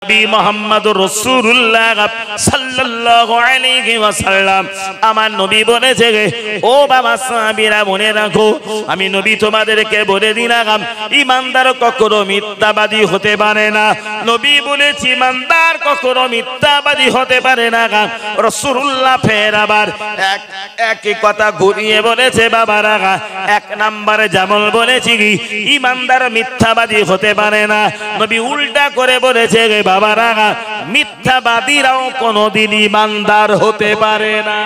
নবী মুহাম্মদুর রাসূলুল্লাহ সাল্লাল্লাহু আলাইহি ওয়াসাল্লাম আমার নবী বলেছে, ও বাবা সাহাবীরা মনে রাখো, আমি নবী তোমাদেরকে বলে দিলাম ঈমানদার কখনো মিথ্যাবাদী হতে পারে না। নবী বলেছি ঈমানদার কখনো মিথ্যাবাদী হতে পারে না। রাসূলুল্লাহ ফের আবার একই কথা ঘুরিয়ে বলেছে বাবারা, এক নম্বরে যেমন বলেছি ঈমানদার মিথ্যাবাদী হতে পারে না, নবী উল্টা করে বলেছে বাবারা মিথ্যাবাদীরাও কোনোদিন ঈমানদার হতে পারে না।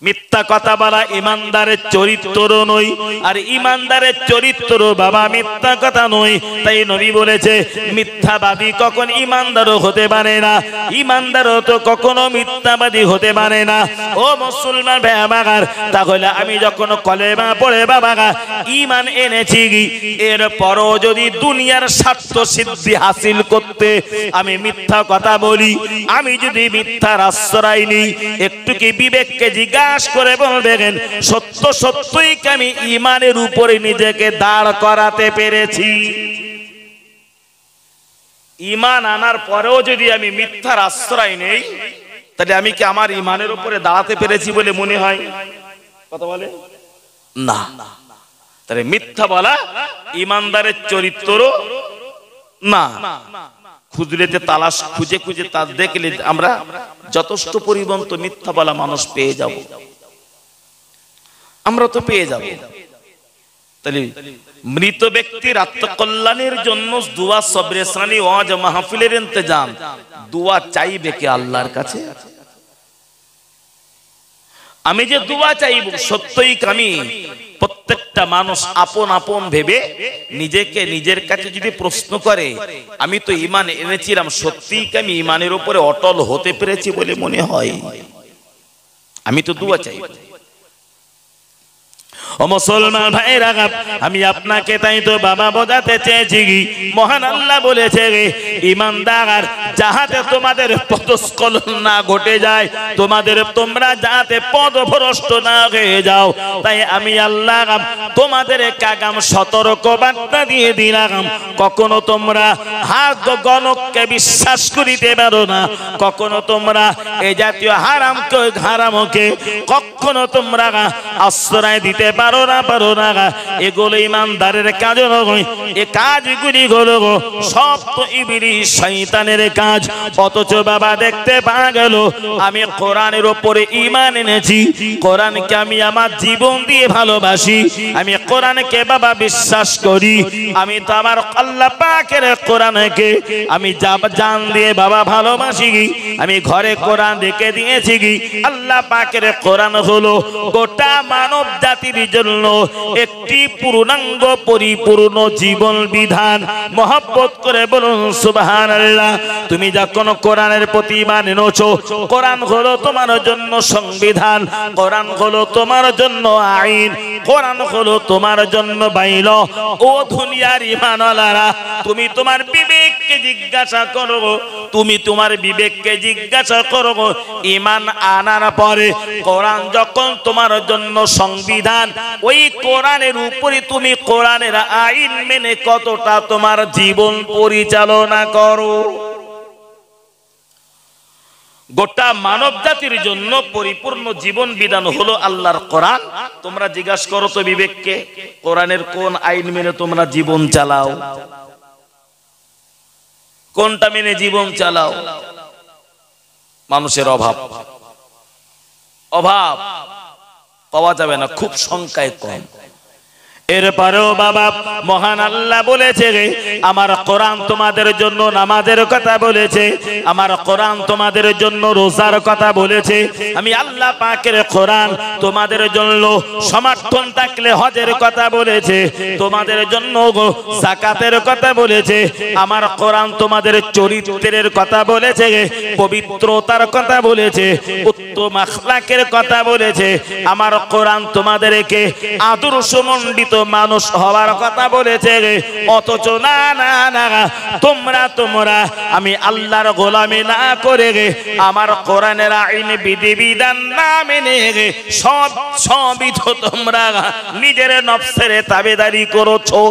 মিথ্যা কথা বলা ঈমানদারের চরিত্র নয়, আর ঈমানদারের চরিত্র বাবা মিথ্যা কথা নয়। তাই নবী বলেছে মিথ্যাবাদী কখন ঈমানদারও হতে পারে না, ঈমানদারও তো কখনো মিথ্যাবাদী হতে পারে না। ও মুসলমান ভাই আমার, তাহলে আমি যখন কলেমা পড়ে বাবা ঈমান এনেছি, এরপরও যদি দুনিয়ার স্বার্থ সিদ্ধি হাসিল করতে আমি মিথ্যা কথা বলি, আমি যদি মিথ্যার আশ্রয় নিই, একটু কি বিবেককে জিজ্ঞাসা করে বলবেন সত্য সত্যই কি আমি ঈমানের উপরে নিজেকে দাঁড় করাতে পেরেছি? ঈমান আনার পরেও যদি আমি মিথ্যার আশ্রয় নেই, তাহলে আমি কি আমার ঈমানের উপরে দাঁড়াতে পেরেছি বলে মনে হয়? কথা বলে না। তাহলে মিথ্যা বলা ঈমানদারের চরিত্র না। খুঁজলেতে তালাশ খুঁজে খুঁজে তা দেখলে আমরা যথেষ্ট পরিমাণ তো মিথ্যা বলা মানুষ পেয়ে যাব, আমরা তো পেয়ে যাব। তাহলে মৃত ব্যক্তির আত্মকল্যাণের জন্য দুয়া, সবরে সানি, ওয়াজ মাহফিলের ইন্তজাম, দুয়া চাইবে কি আল্লাহর কাছে? আমি যে দুয়া চাইব সত্যই আমি প্রত্যেকটা মানুষ আপন আপন ভেবে নিজেকে নিজের কাছে যদি প্রশ্ন করে আমি তো ঈমান এনেছিলাম, সত্যিই কি আমি ঈমানের উপরে অটল হতে পেরেছি বলে মনে হয়? আমি তো দুয়া চাইব। ও মুসলমান ভাইরা, আমি আপনাকে তাই তো বাবা বোঝাতে চেয়েছি, মহান আল্লাহ বলেছে ঈমানদার যাহাতে তোমাদের পদস্খলন না ঘটে যায়, তোমরা যাতে পদভ্রষ্ট না হয়ে যাও, তাই আমি আল্লাহ তোমাদের কাগাম সতর্ক বার্তা দিয়ে দিলাম, কখনো তোমরা হাত গণককে বিশ্বাস করিতে পারো না, কখনো তোমরা এই জাতীয় হারামকে কখনো তোমরা আশ্রয় দিতে পারো না। এগুলো ঈমানদারের কাজ নয়, এই কাজগুলি হলো সব তো ইবলিস শয়তানের কাজ। অথচ বাবা দেখতে পাওয়া গেল আমি কোরআনের উপরে ঈমান এনেছি, কোরআনকে আমি আমার জীবন দিয়ে ভালোবাসি, আমি কোরআনকে বাবা বিশ্বাস করি, আমি তো আমার আল্লাহ পাকের কোরআনকে আমি জান দিয়ে বাবা ভালোবাসি, আমি ঘরে কোরআন রেখে দিয়েছি। আল্লাহ পাকের কোরআন হলো গোটা মানব জাতির জন্য একটি পূর্ণাঙ্গ পরিপূর্ণ জীবন বিধান। মহব্বত করে বলুন সুবহানাল্লাহ। তুমি যখন কোরআনের প্রতি ঈমান এনেছো, কোরআন হলো তোমার জন্য সংবিধান, কোরআন হলো তোমার জন্য আইন, কোরআন হলো তোমার জন্য বাইল। ও দুনিয়ার ঈমানওয়ালারা, তুমি তোমার বিবেককে জিজ্ঞাসা করো, ঈমান আনার পরে কোরআন যখন তোমার জন্য সংবিধান, ওই কোরআনের উপরে তুমি কোরআনের আইন মেনে কতটা তোমার জীবন পরিচালনা করো। গোটা মানব জাতির জন্য পরিপূর্ণ জীবন বিধান হলো আল্লাহর কোরআন। তোমরা জিজ্ঞাসা করো তো বিবেককে, কোরআনের কোন আইন মেনে তোমরা জীবন চালাও? কোনটা মেনে জীবন চালাও? মানুষের অভাব পাওয়া যাবে না, খুব সংখ্যায় কম। এরপরেও বাবা মহান আল্লাহ বলেছে আমার কোরআন তোমাদের জন্য নামাজের কথা বলেছে, আমার কোরআন তোমাদের জন্য রোজার কথা বলেছে, আমি আল্লাহ পাকের কোরআন তোমাদের জন্য সমর্থন থাকলে হজের কথা বলেছে, তোমাদের জন্য যাকাতের কথা বলেছে, আমার কোরআন তোমাদের চরিত্রের কথা বলেছে, পবিত্রতার কথা বলেছে, উত্তম আখলাকের কথা বলেছে, আমার কোরআন তোমাদেরকে আদর্শমণ্ডিত মানুষ হওয়ার কথা বলেছে, অথচ না না না তোমরা আমি আল্লাহর গোলামি না করে আমার কোরআনের আইন বিধিবিধান না মেনে সবই তো তোমরা নিজের নফসের তাবেদারি করেছো,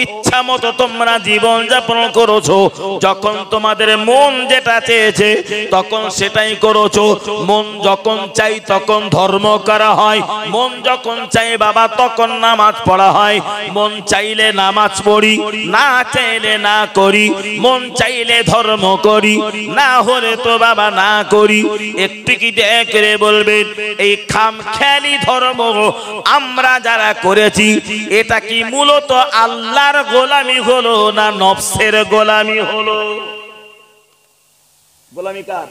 ইচ্ছা মতো তোমরা জীবন যাপন করেছো। যখন তোমাদের মন যেটা চেয়েছে তখন সেটাই করেছো। মন যখন চাই তখন ধর্ম করা হয়, মন যখন চাই বাবা তখন নামাজ পড়া হয়। মন চাইলে নামাজ পড়ি, না চাইলে না করি। মন চাইলে ধর্ম করি, না হলে তো বাবা না করি। একটু কি দেখে বলবেন এই খামখেয়ালি ধর্ম আমরা যারা করেছি এটা কি মূলত আল্লাহর গোলামি হলো না নফসের গোলামি হলো? গোলামি কার?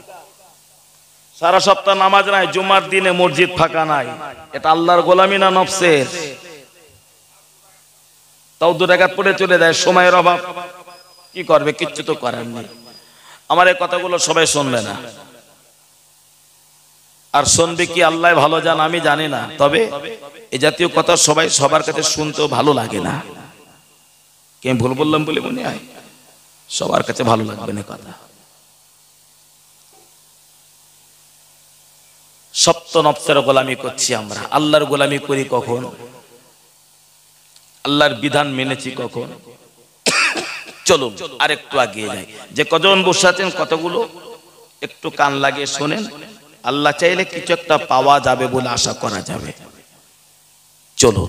সারা সপ্তাহ নামাজ নাই, জুমার দিনে মসজিদ ফাঁকা নাই, এটা আল্লাহর গোলামি না নফসের? তাও 2 রাকাত পড়ে চলে যায়, সময়ের অভাব, কি করবে? কিচ্ছু তো করার নেই। আমার এই কথাগুলো সবাই শুনবে না, আর শুনবে কি আল্লাহ ভালো জান, আমি জানি না। তবে এই জাতীয় কথা সবাই সবার কাছে শুনতেও ভালো লাগে না। কে ভুল বললাম বলে মনে হয়? সবার কাছে ভালো লাগবে না কথা। সপ্ত নফসের গোলামি করছি আমরা, আল্লাহর গোলামি করি কখন? আল্লাহর বিধান মেনেছি কখন? চলুন আরেকটু এগিয়ে যাই। যে কজন বসে আছেন কতগুলো একটু কান লাগিয়ে শোনেন, আল্লাহ চাইলে কিছু একটা পাওয়া যাবে বলে আশা করা যাবে। চলো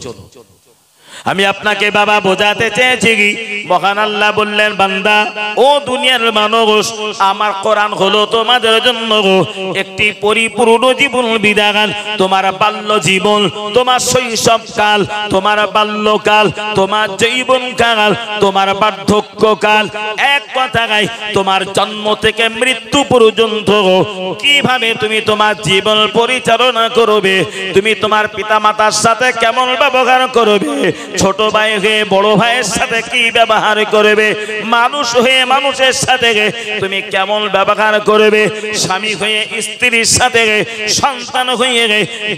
আমি আপনাকে বাবা বোঝাতে চেয়েছি কি মহান আল্লাহ বললেন, বান্দা ও দুনিয়ার মানুষ, আমার কোরআন হলো তোমাদের জন্য একটি পরিপূর্ণ জীবন বিধান। তোমার বাল্য জীবন, তোমার শৈশবকাল, তোমার বাল্যকাল, তোমার যৌবনকাল, তোমার বার্ধক্যকাল, এক কথায় তোমার জন্ম থেকে মৃত্যু পর্যন্ত কিভাবে তুমি তোমার জীবন পরিচালনা করবে, তুমি তোমার পিতামাতার সাথে কেমন ব্যবহার করবে, ছোট ভাই হয়ে বড় ভাইয়ের সাথে কি ব্যবহার করবে, মানুষ হয়ে মানুষের সাথে তুমি কেমন ব্যবহার করবে, স্বামী হয়ে স্ত্রীর সাথে, সন্তান হয়ে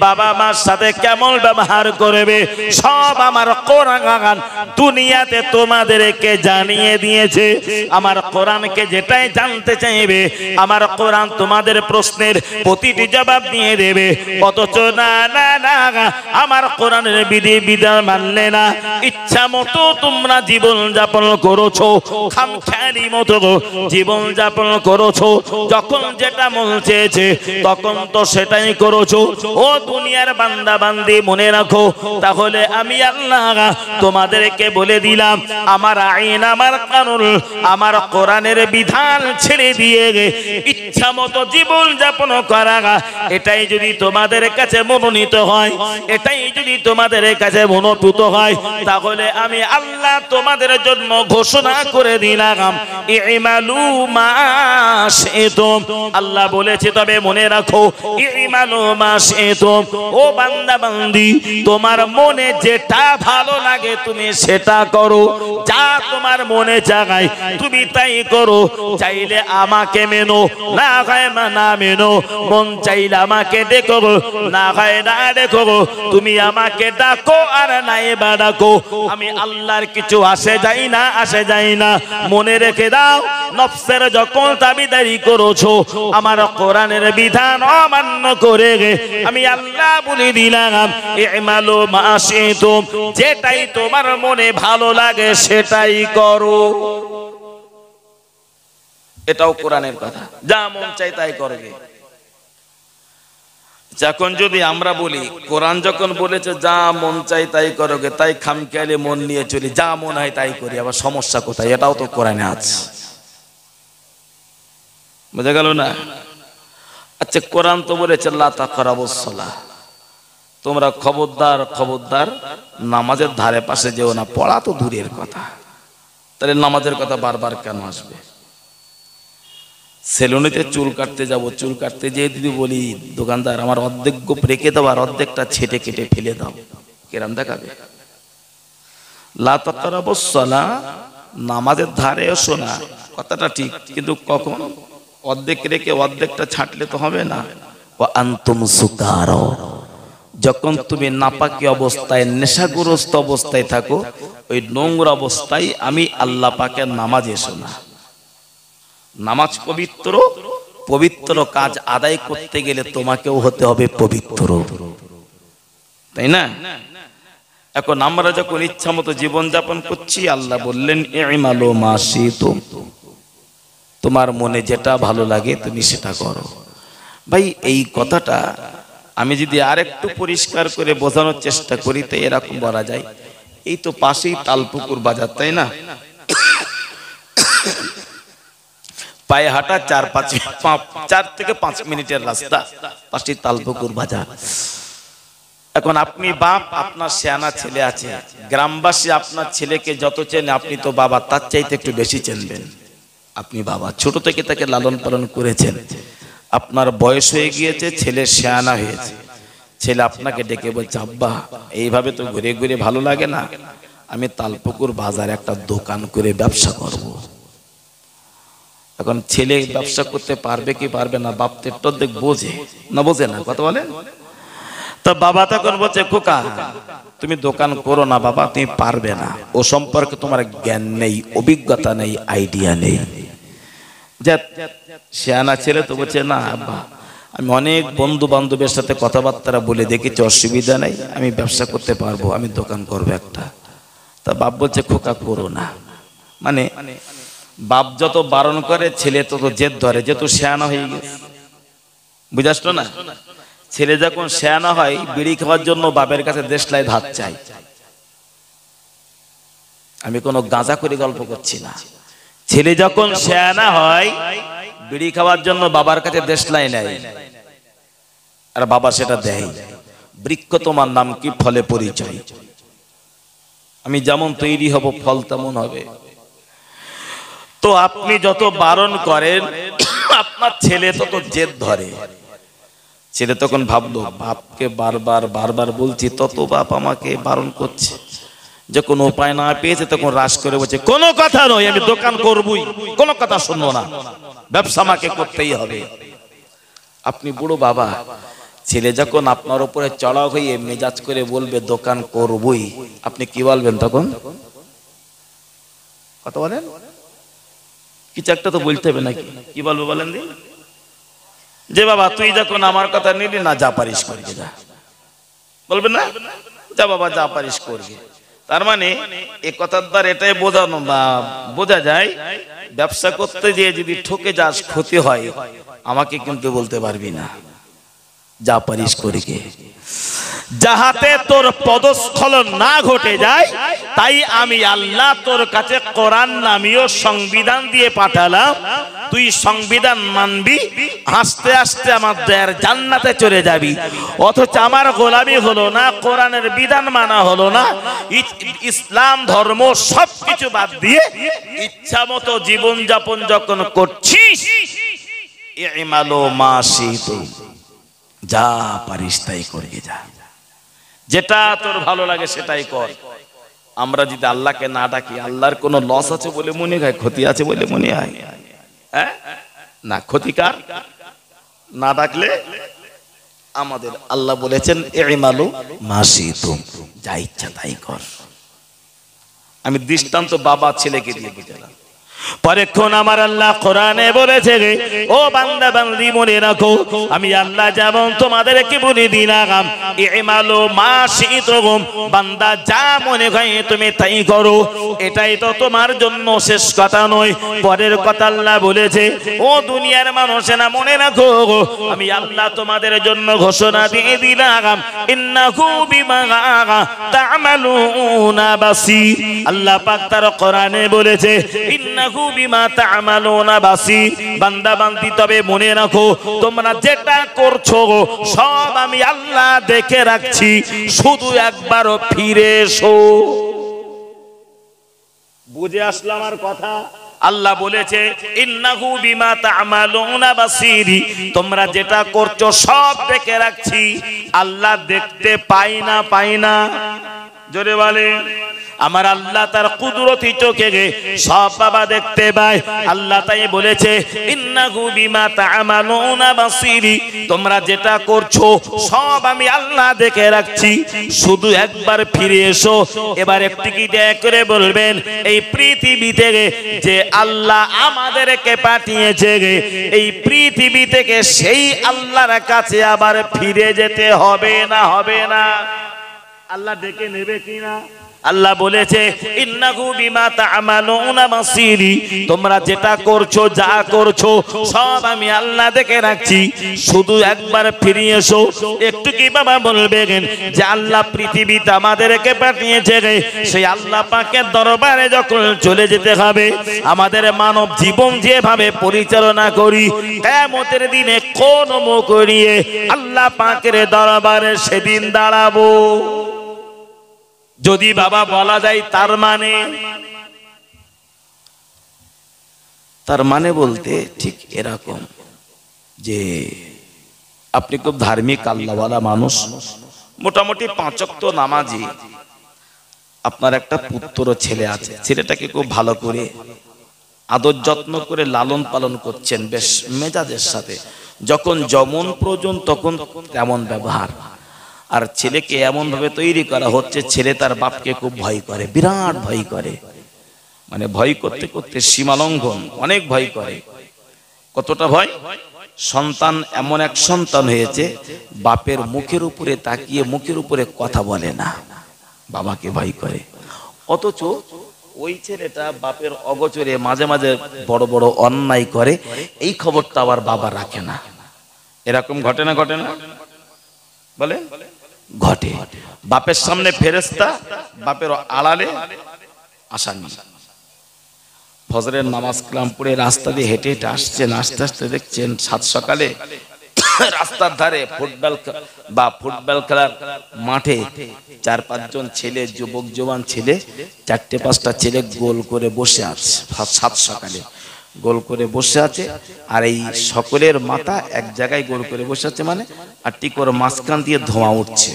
বাবা মার সাথে কেমন ব্যবহার করবে, সব আমার কোরআন দুনিয়াতে তোমাদেরকে জানিয়ে দিয়েছে। আমার কোরআনকে যেটাই জানতে চাইবে আমার কোরআন তোমাদের প্রশ্নের প্রতিটি জবাব দিয়ে দেবে। অথচ না না না আমার কোরআনের বিধি বিধান মানলে না, ইচ্ছা মতো তোমরা জীবন যাপন করেছো, খামখেয়ালি মতো জীবন যাপন করেছো। যখন যেটা মন চেয়েছে তখন তো সেটাই করেছো। ও দুনিয়ার বান্দা বান্দি মনে রাখো, তাহলে আমি আল্লাহ তোমাদেরকে বলে দিলাম আমার আইন, আমার কানুন, আমার কোরআনের বিধান ছেড়ে দিয়ে ইচ্ছা মতো জীবন যাপন করা, এটাই যদি তোমাদের কাছে মনোনীত হয়, এটাই যদি তোমাদের কাছে মনোপুত হয়, তাহলে আমি আল্লাহ তোমাদের জন্য ঘোষণা করে দিলাম ইমালু মা শিতুম। আল্লাহ বলেছে তবে মনে রাখো ইমালু মা শিতুম। ও বান্দা বান্দি, তোমার মনে যেটা ভালো লাগে তুমি সেটা করো, যা তোমার মনে চায় তুমি তাই করো। চাইলে আমাকে মেনো, না হয় না মেনো। মন চাইলে আমাকে দেখো, না হয় না দেখো। তুমি আমাকে ডাকো আর নাই বা ডাকো, আমি আল্লাহর কিছু আসে যাই না, আসে যাই না। মনে রেখে দাও, নফসের যখন দাবিদারি করেছো আমার কোরআনের বিধান অমান্য করে আমি আল্লাহ বলে দিলাম ইমালু মা শিতুম, যেটাই তোমার মনে ভালো লাগে সেটাই করো। এটাও কোরআনের কথা, যা মন চাই তাই করবে। যখন যদি আমরা বলি কোরআন যখন বলেছে যা মন চাই তাই করোগে, তাই খামখেয়ালি মন নিয়ে চলি, যা মন হয় তাই করি, আবার সমস্যা কোথায়? এটাও তো কোরআনে আছে, বুঝা গেল না? আচ্ছা, কোরআন তো বলেছে লা তাকরাবুস সালাহ, তোমরা খবরদার খবরদার নামাজের ধারে পাশে যেও না। পড়া তো দূরের কথা, তাহলে নামাজের কথা বারবার কেন আসবে? সেলুনিতে চুল কাটতে যাব, চুল কাটতে যেয়ে যদি বলি দোকানদার আমার অর্ধেক গোপ রেখে দাও আর অর্ধেকটা ছেটে কেটে ফেলে দাও, কেরাম দেখাবে? লা তাকরাবুস সালাহ, নামাজের ধারে এসো না, কথাটা ঠিক, কিন্তু কখন? অর্ধেক রেখে অর্ধেকটা ছাঁটলে তো হবে না। ওয়া আনতুম সুকারা, যখন তুমি নাপাকি অবস্থায় নেশাগ্রস্ত অবস্থায় থাকো, ওই নোংরা অবস্থায় আমি আল্লাহ পাকের নামাজ এসো না। নামাজ পবিত্র, পবিত্র কাজ আদায় করতে গেলে তোমাকেও হতে হবে পবিত্র, তাই না? এখন আমরা যখন ইচ্ছা মতো জীবন যাপন করছি, আল্লাহ বললেন ইমালু মা শিতুম, তোমার মনে যেটা ভালো লাগে তুমি সেটা করো। ভাই এই কথাটা আমি যদি আরেকটু পরিষ্কার করে বোঝানোর চেষ্টা করি তো এরকম বলা যায়, এই তো পাশেই তালপুকুর বাজার, তাই না? পায়ে হাঁটা 4 থেকে 5 মিনিটের রাস্তা, পাশেই তালপুকুর বাজার। এখন আপনি বাপ, আপনার সেয়ানা ছেলে আছে, গ্রামবাসী আপনার ছেলেকে যত চেনে আপনি তো বাবা তার চাইতে একটু বেশি চেনবেন। আপনি বাবা, ছোট থেকে তাকে লালন পালন করেছেন, আপনার বয়স হয়ে গিয়েছে, ছেলে সেয়ানা হয়েছে, ছেলে আপনাকে ডেকে বলছে আব্বা এইভাবে তো ঘুরে ঘুরে ভালো লাগে না, আমি তালপুকুর বাজারে একটা দোকান করে ব্যবসা করব। এখন ছেলে ব্যবসা করতে পারবে কি পারবে না, বাপ তো দেখ বোঝে না, বোঝে না, কথা বলেন। তো বাবা তখন বলছে খোকা তুমি দোকান করো না বাবা, তুমি পারবে না, ও সম্পর্কে তোমার জ্ঞান নেই, অভিজ্ঞতা নেই, আইডিয়া নেই। সেয়ানা ছেলে তো বলছে না আব্বা, আমি অনেক বন্ধু বান্ধবের সাথে কথাবার্তা বলে দেখেছি, অসুবিধা নেই, আমি ব্যবসা করতে পারবো, আমি দোকান করবো একটা। তা বাপ বলছে খোকা করো না। মানে বাপ যত বারণ করে ছেলে তত জেদ ধরে, যেহেতু সেয়ানা হয়ে গেছে, বুঝে আসলো না? ছেলে যখন সেয়ানা হয় বিড়ি খাওয়ার জন্য বাপের কাছে দেশলাই ধার চাই। আমি কোনো গাঁজা করে গল্প করছি না। ছেলে যখন সেয়ানা হয় বিড়ি খাওয়ার জন্য বাবার কাছে দেশলাই নেয়, আর বাবা সেটা দেয়। বৃক্ষ তোমার নাম কি, ফলে পরিচয়। আমি যেমন তৈরি হব ফল তেমন হবে। তো আপনি যত বারণ করেন আপনার ছেলে তত জেদ ধরে। ছেলে তখন ভাবলো বাপকে বারবার বলছি, তত বাপ আমাকে বারণ করছে। যখন উপায় না পেয়েছে তখন রাশ করে বলছে কোনো কথা নয়, আমি দোকান করবই, কোনো কথা শুনবো না, ব্যবসা আমাকে করতেই হবে। আপনি বুড়ো বাবা, ছেলে যখন আপনার উপরে চড়াও হয়ে মেজাজ করে বলবে দোকান করবই, আপনি কি বলবেন তখন? কথা বলেন, কিছু একটা তো বলতে হবে নাকি? কি বলবো বলেন দিন? যে বাবা তুই যখন আমার কথা নিলি না, যা পারিস করবি, যা, বলবেন না? যা বাবা যা পারিস করবি। তার মানে এ কথার দ্বারা এটাই বোঝানো বা বোঝা যায়, ব্যবসা করতে গিয়ে যদি ঠকে যাস, ক্ষতি হয়, আমাকে কিন্তু বলতে পারবি না, যা পারিস করিকে, যাহাতে তোর পদস্খলন না ঘটে যায়। তাই আমি আল্লাহ তোর কাছে কোরআন নামীয় সংবিধান দিয়ে পাঠালাম, তুই সংবিধান মানবি, আস্তে আস্তে আমার দয়ার জান্নাতে চলে যাবি। অথচ আমার গোলামি হলো না, কোরআনের বিধান মানা হলো না, ইসলাম ধর্ম সবকিছু বাদ দিয়ে ইচ্ছা মতো জীবন যাপন যখন করছিস, ইমালু মা শিতুম, যা পারিস তাই করবি, যা, যেটা তোর ভালো লাগে সেটাই কর। আমরা যদি আল্লাহকে না ডাকি, আল্লাহর কোনো লস আছে বলে মনে হয়, ক্ষতি আছে বলে মনে হয়? না, ক্ষতিকার না ডাকলে আমাদের আল্লাহ বলেছেন ইমালু মা শিতুম, যা ইচ্ছা তাই কর। আমি দৃষ্টান্ত বাবা ছেলেকে দিয়ে বুঝালাম। পরেক্ষণ আমার আল্লাহ কোরআনে বলেছে, ও বান্দা বান্দি মনে রাখো, আমি আল্লাহ যেমন তোমাদেরকে বলে দিলাম ইমালু মা শিতুম, বান্দা যা মনে হয় তুমি তাই করো। এটাই তো তোমার জন্য শেষ কথা নয়, পরের কথা আল্লাহ বলেছে, ও দুনিয়ার মানুষেরা মনে রাখো, আমি আল্লাহ তোমাদের জন্য ঘোষণা দিয়ে দিলাম ইন্নাহু বিমা তা'মালুনা বাসীর। আল্লাহ পাক তার কোরআনে বলেছে ইন্নাহু বিমা তা'মালুনা বাসীর। বান্দা বান্দি তবে মনে রাখো, তোমরা যেটা করছো সব আমি আল্লাহ দেখে রাখছি, শুধু একবারও ফিরে এসো। বুঝে আসলো আমার কথা? আল্লাহ বলেছে ইন্নাহু বিমা তা'মালুনা বাসীর, তোমরা যেটা করছো সব দেখে রাখছি। আল্লাহ দেখতে পাই না, জোরে বলে আমার আল্লাহ তার কুদরতি চোখে সব বাবা দেখতে পায়। আল্লাহ তাই বলেছে ইন্নাহু বিমা তা'মালুনা বাসীর, তোমরা যেটা করছো সব আমি আল্লাহ দেখে রাখছি, শুধু একবার ফিরে এসো। এবার একটু কি দয়া করে বলবেন, এই পৃথিবী থেকে যে আল্লাহ আমাদেরকে পাঠিয়েছে এই পৃথিবী থেকে সেই আল্লাহর কাছে আবার ফিরে যেতে হবে না হবে না? আল্লাহ ডেকে নেবে কিনা? আল্লাহ বলেছে ইন্নাহু বিমা তা'মালুনা বাসীর, তোমরা যেটা করছো যা করছো সব আমি আল্লাহ দেখে রাখছি, শুধু একবার ফিরে এসো। একটু কি বাবা বলবেন যে আল্লাহ পৃথিবীতে আমাদেরকে পাঠিয়েছে সেই আল্লাহ পাকের দরবারে যখন চলে যেতে হবে, আমাদের মানব জীবন যেভাবে পরিচালনা করি, কিয়ামতের দিনে কোন মুখ নিয়ে আল্লাহ পাকের দরবারে সেদিন দাঁড়াবো? যদি বাবা বলা যায় তার মানে বলতে ঠিক এরকম যে আপনি খুব ধার্মিক আল্লাহওয়ালা মানুষ, মোটামুটি 5 ওয়াক্ত নামাজি, আপনার একটা পুত্র ছেলে আছে, ছেলেটাকে খুব ভালো করে আদর যত্ন করে লালন পালন করছেন বেশ মেজাজের সাথে, যখন যেমন প্রয়োজন তখন তেমন ব্যবহার। আর ছেলেকে এমন ভাবে তৈরি করা হচ্ছে, ছেলে তার বাপকে খুব ভয় করে, বিরাট ভয় করে, মানে ভয় করতে করতে সীমালঙ্ঘন, অনেক ভয় করে। কতটা ভয়? সন্তান এমন এক সন্তান হয়েছে বাপের মুখের উপরে তাকিয়ে মুখের উপরে কথা বলে না, বাবাকে ভয় করে। অথচ ওই ছেলেটা বাপের অগোচরে মাঝে মাঝে বড় বড় অন্যায় করে, এই খবরটা আবার বাবা রাখে না। এরকম ঘটে না ঘটে না? বলে ঘটে। বাপের সামনে ফেরেশতা, বাপের আড়ালে আসামি। ফজরের নামাজ কালাম পড়ে রাস্তা দিয়ে হেঁটে হেঁটে আসছেন, আস্তে আস্তে দেখছেন 7 সকালে রাস্তার ধারে ফুটবল খেলার মাঠে 4-5 জন ছেলে, যুবক জওয়ান ছেলে, 4-5টা ছেলে গোল করে বসে আছে। 7 সকালে গোল করে বসে আছে, আর এই সকলের মাথা এক জায়গায় গোল করে বসে আছে, মানে আর ঠিক ওর মাঝখান দিয়ে ধোঁয়া উঠছে।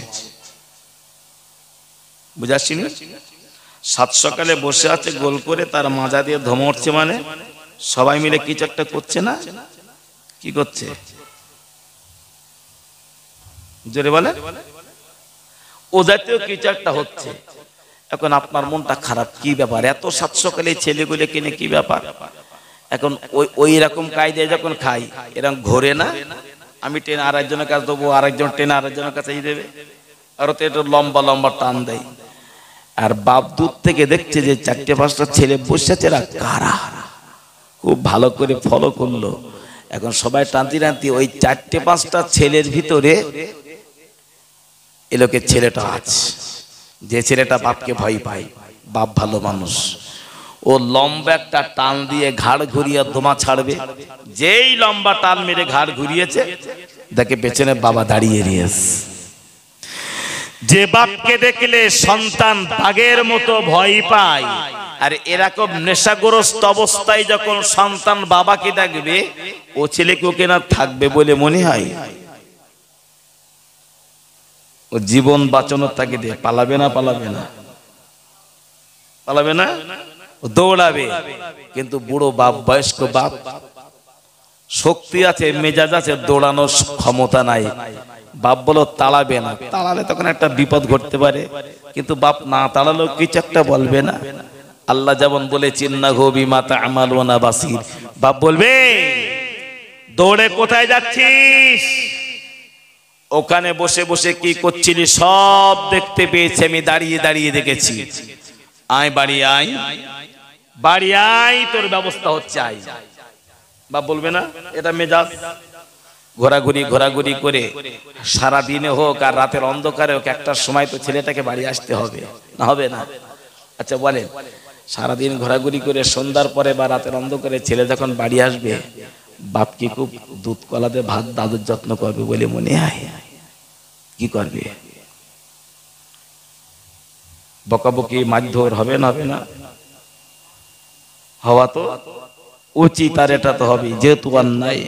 বুঝাচ্ছিনি? 7 সকালে বসে আছে গোল করে, তার মাজা দিয়ে ধোঁয়া উঠছে, মানে সবাই মিলে কিছু একটা করছে না? কি করছে? জোরে বলে। ও জাতীয় কিছু একটা হচ্ছে। এখন আপনার মনটা খারাপ, কি ব্যাপার? এত 7 সকালে ছেলেগুলো কিনে কি ব্যাপার? এখন ওই রকম কায়দায় যখন খাই, এরকম ঘোরে না, আমি টেনে আরেকজনের কাছে দেবো, আরেকজন টেনে আরেকজনের কাছে দেবে, আর তো এটা লম্বা লম্বা টান দেয়। আর বাপ দূর থেকে দেখছে যে 4-5টা ছেলে বসে আছে, কারা, খুব ভালো করে ফলো করলো। এখন সবাই টানতি টানতি ওই 4-5টা ছেলের ভিতরে এলোকে ছেলেটা আছে, যে ছেলেটা বাপকে ভয় পায়, বাপ ভালো মানুষ, ও লম্বা একটা টান দিয়ে ঘাড় ঘুরিয়ে দমা ছাড়বে। যেই লম্বা টান মেরে ঘাড় ঘুরিয়েছে, দেখে পেছনে বাবা দাঁড়িয়ে রয়েছে। যে বাপকে দেখলে সন্তান বাঘের মতো ভয় পায়, আর এরকম নেশাগ্রস্ত অবস্থায় যখন সন্তান বাবাকে ডাকবে, ও ছেলেকে ওকে না থাকবে বলে মনে হয়? ও জীবন বাঁচানোর তাগিদে পালাবে না? পালাবে না? পালাবে না? দৌড়াবে। কিন্তু বুড়ো বাপ, বয়স্ক বাপ, শক্তি আছে, মেজাজ আছে, দৌড়ানোর ক্ষমতা নাই। বাপ বলো তাড়াবে না, তাড়ালে তখন একটা বিপদ ঘটতে পারে, কিন্তু বাপ না তাড়ালেও কিছু একটা বলবে না। আল্লাহ যেমন বলেছেন ইন্নাহু বিমা তা'মালুনা বাসীর, বাপ বলবে দৌড়ে কোথায় যাচ্ছিস? ওখানে বসে বসে কি করছিলি সব দেখতে পেয়েছি, আমি দাঁড়িয়ে দাঁড়িয়ে দেখেছি। আয় বাড়ি আয়, বাড়ি আয়, তোর ব্যবস্থা হচ্ছে, আয়। বাপ বলবে না? এটা মেজাজ। ঘোরাঘুরি করে সারা দিনে হোক আর রাতের অন্ধকারে হোক, একটা সময় তো ছেলেটাকে বাড়ি আসতে হবে, না হবে না? আচ্ছা বলেন, সারাদিন ঘোরাঘুরি করে সন্ধ্যার পরে বা রাতের অন্ধকারে ছেলে যখন বাড়ি আসবে, বাপ কি খুব দুধ কলাতে ভাত দাদুর যত্ন করবে বলে মনে হয়? কি করবে? বকাবকি মারধর হবে না? হবে না? হওয়া তো উচিত, আর এটা তো হবে, যেহেতু অন্যায়।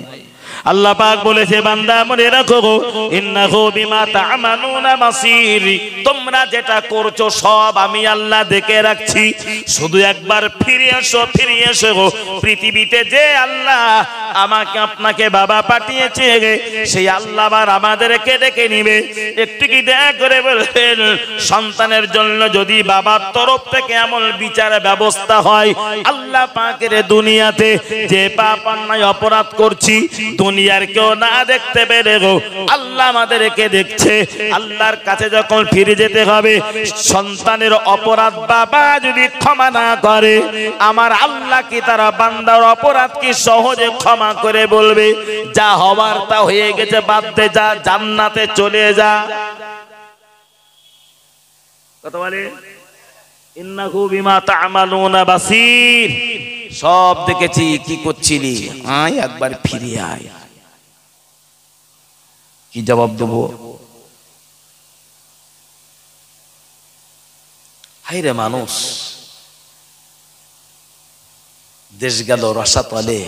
আল্লাহ পাক বলেছে বান্দা মনে রাখো গো ইন্নাহু বিমা তা'মালুনা বাসীর, তোমরা যেটা করছো সব আমি আল্লাহ দেখে রাখছি। শুধু একবার ফিরে এসো গো পৃথিবীতে যে আল্লাহ আমাকে আপনাকে বাবা পাঠিয়েছে সেই আল্লাহ আবার আমাদেরকে ডেকে নিবে। একটু কি দয়া করে বলবেন সন্তানের জন্য যদি বাবার তরফ থেকে এমন বিচার ব্যবস্থা হয়, আল্লাহ পাকের দুনিয়াতে যে পাপ অন্যায় অপরাধ করছি দুনিয়ার কেউ না দেখতে পেরে গো আল্লাহ আমাদেরকে দেখছে। আল্লাহর কাছে যখন ফিরে যেতে হবে সন্তানের অপরাধ বাবা যদি ক্ষমা না করে আমার আল্লাহ কি তারা বান্দার অপরাধ কি সহজে ক্ষমা করে বলবে? যা হওয়ার তা হয়ে গেছে, বাদ দে, যা জান্নাতে চলে যা। কত বলে ইন্নাহু বিমা তা'মালুনা বাসীর, সব দেখেছি কি করছিলি, আয় একবার ফিরে আয়। কি জবাব দেব? হায়রে মানুষ, দেশ গেল রসাতলে,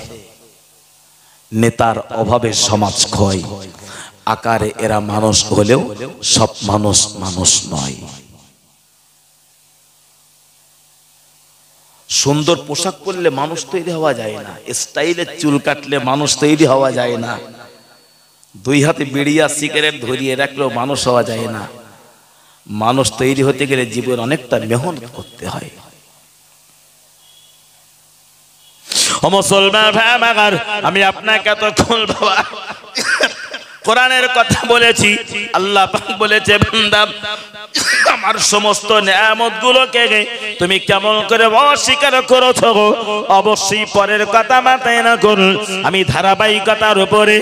নেতার অভাবে সমাজ ক্ষয়, আকারে এরা মানুষ হলেও সব মানুষ মানুষ নয়। সুন্দর পোশাক পরলে মানুষ তৈরি হওয়া যায় না, স্টাইলের চুল কাটলে মানুষ তৈরি হওয়া যায় না, দুই হাতে বিড়িয়া সিগারেট ধরিয়ে রাখলেও মানুষ হওয়া যায় না। মানুষ তৈরি হতে গেলে জীবন অনেকটা মেহনত করতে হয়। ও মুসলমান ভাই আমার, আমি আপনাকে এতক্ষণ বাবা কোরআনের কথা বলেছি। আল্লাহ পাক বলেছে বান্দা আমার সমস্ত নিয়ামতগুলোকে তুমি কেমন করে অস্বীকার করেছো গো? অবশ্যই পরের কথা মাথায় না করুন, আমি ধারাবাহিকতার উপরে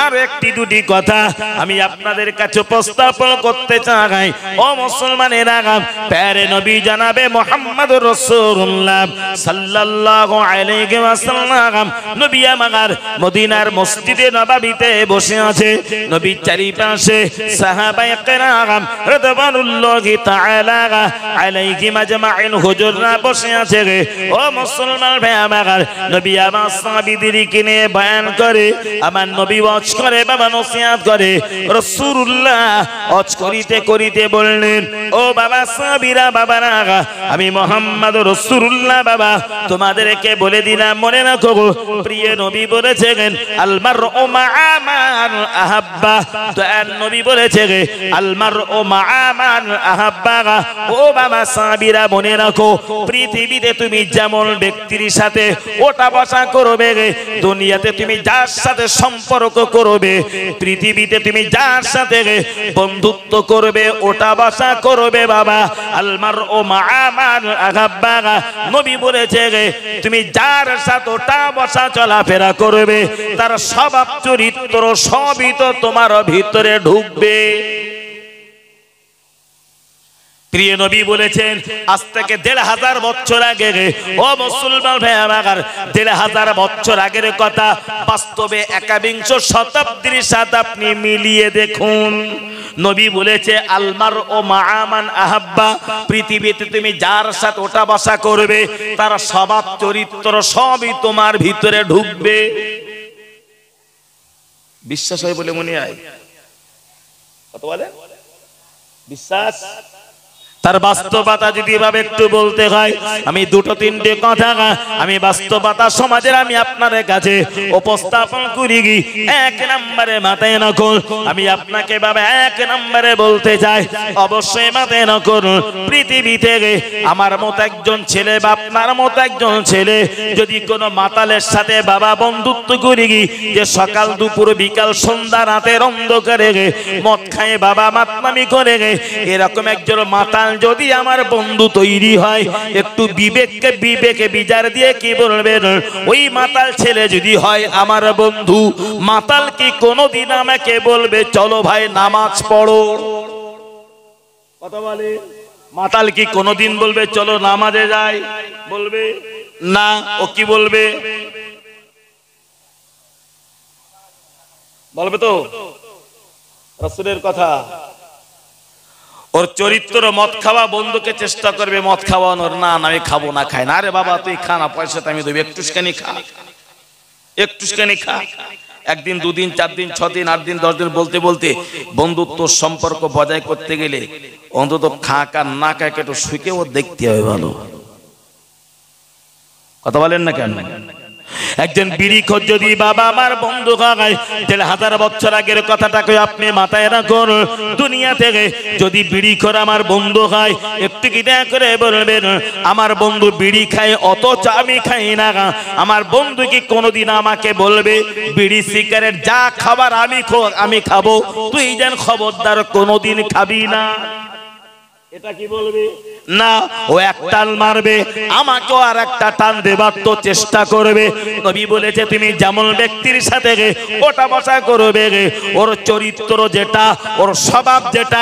আর একটি দুটি কথা আমি আপনাদের কাছে উপস্থাপন করতে চাই। ও মুসলমানের আগাম প্যারে নবী জানাবে মুহাম্মদুর রাসূলুল্লাহ সাল্লাল্লাহু আলাইহি ওয়াসাল্লাম নবী আমার মদিনার মসজিদে নববীতে বসে আছে। নবীর চারিপাশে সাহাবায়ে কেরাম রাদিয়াল্লাহু তাআলা আলাইহিম আজমাইন হুজুররা বসে আছে। ও মুসলমান ভাই আমার, নবী আমার সাহাবীদেরকে নিয়ে বয়ান করে, আমার নবী ওয়াজ করে, বাবা নসিহত করে। রাসূলুল্লাহ ওয়াজ করিতে করিতে বললেন, ও বাবা সাহাবীরা, বাবারা, আমি মুহাম্মদ রাসূলুল্লাহ বাবা তোমাদেরকে বলে দিলাম মনে রাখো। প্রিয় নবী বলেছেন আল মারউ মা'a মান আহাব্বা, দয়ার নবী বলেছে আল মারউ মা'a মান আহাব্বা। ও বাবা সাহাবীরা মনে রাখো, পৃথিবীতে তুমি যেমন ব্যক্তির সাথে ওঠা বসা করবে, দুনিয়াতে তুমি যার সাথে সম্পর্ক করবে, পৃথিবীতে তুমি যার সাথে বন্ধুত্ব করবে, ওঠা বসা করবে, বাবা আল মারউ মা'a মান আহাব্বা। নবী বলেছে তুমি যার সাথে ওঠা বসা চলাফেরা করবে তার স্বভাব চরিত্র সবই তো তোমার ভিতরে ঢুকবে। প্রিয় নবী বলেছেন আজ থেকে ১৫০০ বছর আগে, ও মুসলমান ভাই আমার, ১৫০০ বছর আগের কথা বাস্তবে ১বিংশ শতাব্দীর সাথে আপনি মিলিয়ে দেখুন। নবী বলেছে আল মারউ মা'a মান আহাব্বা, পৃথিবীতে তুমি যার সাথে ওঠা বসা করবে তার স্বভাব চরিত্র সবই তোমার ভিতরে ঢুকবে। বিশ্বাস হয় বলে মনে হয়? কত বলে বিশ্বাস? তার বাস্তবতা যদি এভাবে একটু বলতে হয়, আমি দুটো তিনটে কথা আমি বাস্তবতা সমাজের আমি আপনাদের কাছে উপস্থাপন করি। এক নম্বরে মাথায় রাখুন, আমি আপনাকে বাবা এক নম্বরে বলতে চাই, অবশ্যই মাথায় রাখুন, পৃথিবী থেকে আমার মতো একজন ছেলে বা আপনার মতো একজন ছেলে যদি কোনো মাতালের সাথে বাবা বন্ধুত্ব করি, যে সকাল দুপুর বিকাল সন্ধ্যা রাতের অন্ধকারে মদ খায় বাবা মাতলামি করে, এরকম একজন মাতাল যদি আমার বন্ধু তৈরি হয়, একটু বিবেকে বিচার দিয়ে কি বলবেন, ওই মাতাল ছেলে যদি হয় আমার বন্ধু, মাতাল কি কোনোদিন আমাকে বলবে চলো ভাই নামাজ পড়ো? কথা বলে মাতাল কি কোনোদিন বলবে চলো নামাজে যাই? বলবে না। ও কি বলবে? বলবে তো রাসূলের কথা। ওর চরিত্র মদ খাওয়া বন্ধুকে চেষ্টা করবে মদ খাওয়ানোর, না আমি খাবো না, খাই না। আরে বাবা তুই খা না, পয়সা তো আমি দেবো, একটুখানি খা, একটুখানি খা। একদিন, দুদিন, 4 দিন, 6 দিন, 8 দিন, 10 দিন বলতে বলতে বন্ধুত্ব সম্পর্ক বজায় করতে গেলে অন্তত খাক আর না খাক একটু শুকেও দেখতে হবে ভালো। কথা বলেন না কেন? একজন বিড়িখোর যদি বাবা আমার বন্ধু হয়, 1000 বছর আগের কথাটাকে আপনি মাথায় রাখুন। দুনিয়া থেকে যদি বিড়িখোর আমার বন্ধু হয়, একটু কি দয়া করে বলবেন আমার বন্ধু বিড়ি খায় অথচ আমি খাই না, আমার বন্ধু কি কোনোদিন আমাকে বলবে বিড়ি সিগারেট যা খাবার আমি খাবো, তুই যেন খবরদার কোনোদিন খাবি না? এটা কি বলবে? না, ও এক টান মারবে, আমাকেও আর একটা টান দেবার তো চেষ্টা করবে। নবী বলেছে তুমি যেমন ব্যক্তির সাথে ওটা বসা করবে, ওর চরিত্র যেটা, ওর স্বভাব যেটা,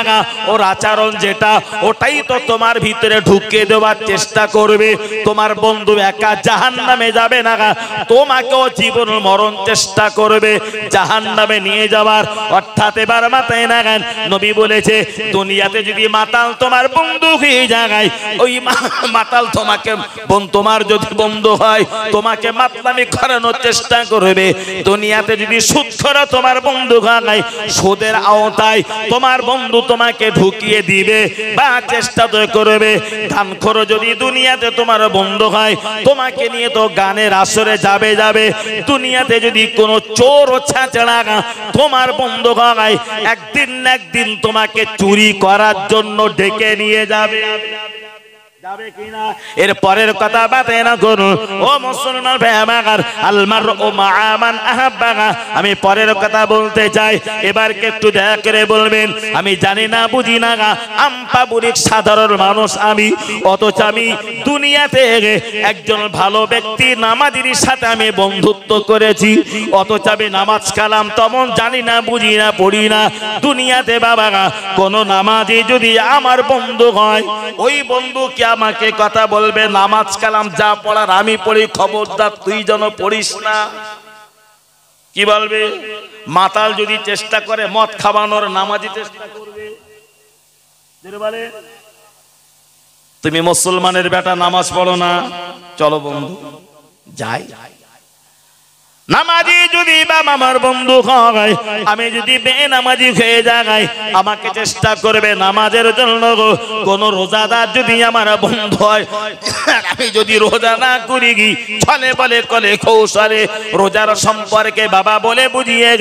ওর আচরণ যেটা, ওটাই তো তোমার ভিতরে ঢুকিয়ে দেওয়ার চেষ্টা করবে। তোমার বন্ধু একা জাহান্নামে যাবে না, তোমাকেও জীবন মরণ চেষ্টা করবে জাহান্নামে নিয়ে যাওয়ার। অর্থাৎ এবার মাথায় না গান, নবী বলেছে দুনিয়াতে যদি মাতাল তোমার বন্ধু হয়ে যায়, ওই মাতাল তোমাকে তোমার যদি বন্ধু হয় তোমাকে মাতলামি করানোর চেষ্টা করবে। দুনিয়াতে যদি সুদখোর তোমার বন্ধু হয়, সুদের আওতায় তোমার বন্ধু তোমাকে ঢুকিয়ে দিবে বা চেষ্টা তো করবে। গানখোর যদি দুনিয়াতে তোমার বন্ধু হয়, তোমাকে নিয়ে তো গানের আসরে যাবে। দুনিয়াতে যদি কোনো চোর ও ছাঁচড়া তোমার বন্ধু হয়, একদিন তোমাকে চুরি করার জন্য ডেকে নিয়ে যাবে কিনা? এর পরের কথা বাতায় না করুন ও মুসলমান ভাই আমার, আলমার ও মাআমান আহাব্বা। আমি পরের কথা বলতে চাই, এবার একটু দয়া করে বলবেন আমি জানি না বুঝি না, আমপাবুরিক সাধারণ মানুষ আমি, অথচ আমি দুনিয়াতে একজন ভালো ব্যক্তি নামাজির সাথে আমি বন্ধুত্ব করেছি, অথচ আমি নামাজ কালাম তেমন জানি না, বুঝি না, পড়ি না। দুনিয়াতে বাবা কোন নামাজি যদি আমার বন্ধু হয়, ওই বন্ধু কি আমাকে কথা বলবে নামাজ কালাম যা পড়ার আমি পড়ি, খবরদার তুই যেন পড়িস না? কি বলবে? মাতাল যদি চেষ্টা করে মদ খাওয়ানোর, নামাজি চেষ্টা করবে। তুমি মুসলমানের বেটা নামাজ পড়ো না, চলো বন্ধু যাই। নামাজি যদি বাবা আমার বন্ধু হয়, আমি যদি বেনামাজি হয়ে যাই, আমাকে চেষ্টা করবে নামাজের জন্য। কোন রোজাদার যদি আমার বন্ধু হয়, আমি যদি রোজা না করি ছলে বলে কলে কৌশলে রোজার সম্পর্কে বাবা বলে বুঝিয়ে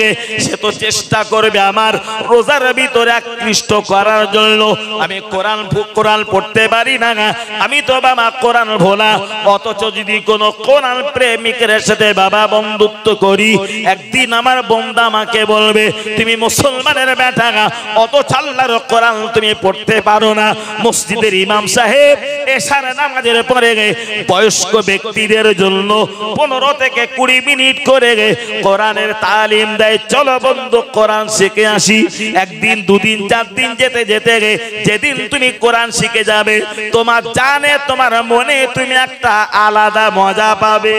সে তো চেষ্টা করবে আমার রোজার ভিতরে আকৃষ্ট করার জন্য। আমি কোরআন পড়তে পারি না, আমি তো বাবা কোরআন ভোলা, অথচ যদি কোনো কোরআন প্রেমিকের সাথে বাবা বন্ধুত্ব করি, একদিন আমার বন্ধু আমাকে বলবে তুমি মুসলমানের বেটা, অথচ আল্লাহর কোরআন তুমি পড়তে পারো না। মসজিদের ইমাম সাহেব এশার নামাজের পরে বয়স্ক ব্যক্তিদের জন্য 15 থেকে 20 মিনিট করে কোরআনের তালিম দেয়। চলো বন্ধু কোরআন শিখে আসি। একদিন, দুদিন, 4 দিন যেতে যেতে যেদিন তুমি কোরআন শিখে যাবে, তোমার জানে তোমার মনে তুমি একটা আলাদা মজা পাবে।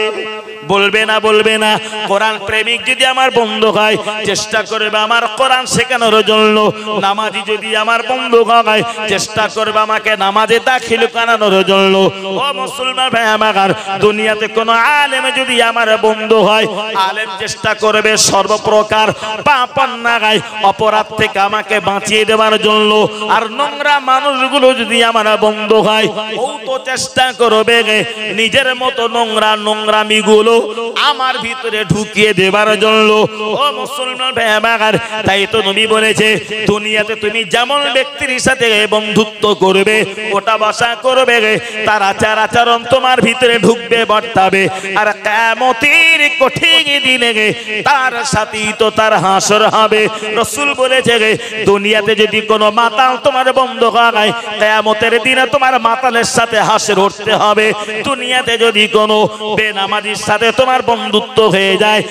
বলবে না? কোরআন প্রেমিক যদি আমার বন্ধু হয়, চেষ্টা করবে আমার কোরআন শেখানোর জন্য। নামাজি যদি আমার বন্ধু হয়, চেষ্টা করবে আমাকে নামাজে দাখিল করানোর জন্য। ও মুসলমান ভাই আমার, দুনিয়াতে কোন আলেম যদি আমার বন্ধু হয়, আলেম চেষ্টা করবে সর্বপ্রকার পাপ অন্যায় অপরাধ থেকে আমাকে বাঁচিয়ে দেওয়ার জন্য। আর নোংরা মানুষগুলো যদি আমার বন্ধু হয়, ও তো চেষ্টা করবে নিজের মতো নোংরামিগুলো আমার ভিতরে ঢুকিয়ে দেবার জন্য। ও মুসলমান ভাই আমার, তাই তো নবী বলেছে দুনিয়াতে তুমি যেমন ব্যক্তির সাথে বন্ধুত্ব করবে, ওটা বসা করবে, তার আচার আচরণ তোমার ভিতরে ঢুকবে, বর্তাবে। আর কিয়ামতের কঠিন দিনে তার সাথেই তো তার হাসর হবে। রাসূল বলেছে দুনিয়াতে যদি কোনো মাতাল তোমার বন্ধু হয়, কিয়ামতের দিনে তোমার মাতালের সাথে হাসর উঠতে হবে। দুনিয়াতে যদি কোনো বেনামাজির সাথে তোমার বন্ধুত্ব হয়ে যায়,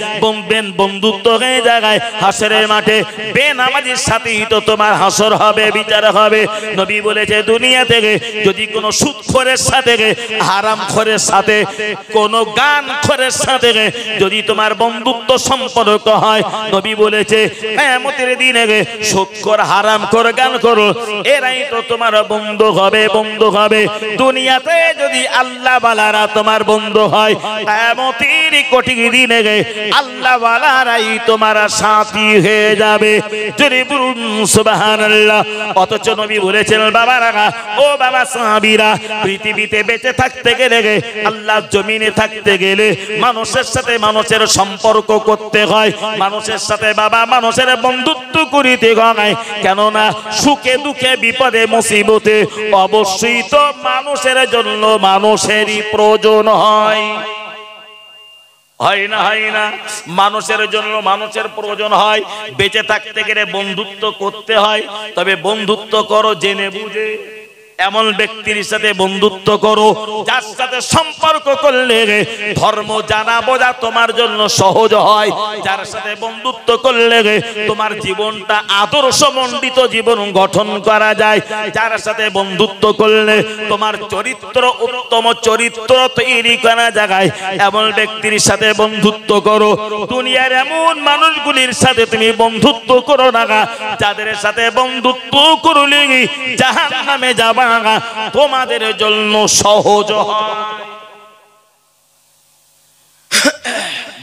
বন্ধুত্ব হয়ে যায়, হাসরের মাঠে বেনামাজির সাথেই তো তোমার হাসর হবে, বিচার হবে। নবী বলেছে দুনিয়া থেকে যদি কোনো সুদখোরের সাথে, হারামখোরের সাথে, কোনো গানখোরের সাথে যদি তোমার বন্ধুত্ব সম্পর্ক হয়, নবী বলেছে কিয়ামতের দিনে সুদখোর, হারামখোর, গানখোর এরাই তো তোমার বন্ধু হবে। দুনিয়াতে যদি আল্লাহ ওয়ালারা তোমার বন্ধু হয়, কিয়ামত কোটি দিনে আল্লাহ ওয়ালারাই তোমার সাথী হয়ে যাবে। যদি বলুন সুবহানাল্লাহ। অথচ নবী বলেছেন বাবারা, ও বাবা সাহাবীরা, পৃথিবীতে বেঁচে থাকতে গেলে আল্লাহর জমিনে থাকতে গেলে মানুষের সাথে মানুষের সম্পর্ক করতে হয়, মানুষের সাথে বাবা মানুষের বন্ধুত্ব করিতে হয়। কেননা সুখে দুঃখে বিপদে মুসিবতে অবশ্যই তো মানুষের জন্য মানুষেরই প্রয়োজন হয়। হয় না, হয় না? মানুষের জন্য মানুষের প্রয়োজন হয়। বেঁচে থাকতে গেলে বন্ধুত্ব করতে হয়, তবে বন্ধুত্ব করো জেনে বুঝে। এমন ব্যক্তির সাথে বন্ধুত্ব করো যার সাথে সম্পর্ক করলে ধর্ম জানা বোঝা তোমার জন্য সহজ হয়, যার সাথে বন্ধুত্ব করলে তোমার জীবনটা আদর্শমণ্ডিত জীবন গঠন করা যায়, যার সাথে বন্ধুত্ব করলে তোমার চরিত্র উত্তম চরিত্র তৈরি করা যায়, এমন ব্যক্তির সাথে বন্ধুত্ব করো। দুনিয়ার এমন মানুষগুলির সাথে তুমি বন্ধুত্ব করো না যাদের সাথে বন্ধুত্ব করলে জাহান্নামে যাবা তোমাদের জন্য সহজ হয়।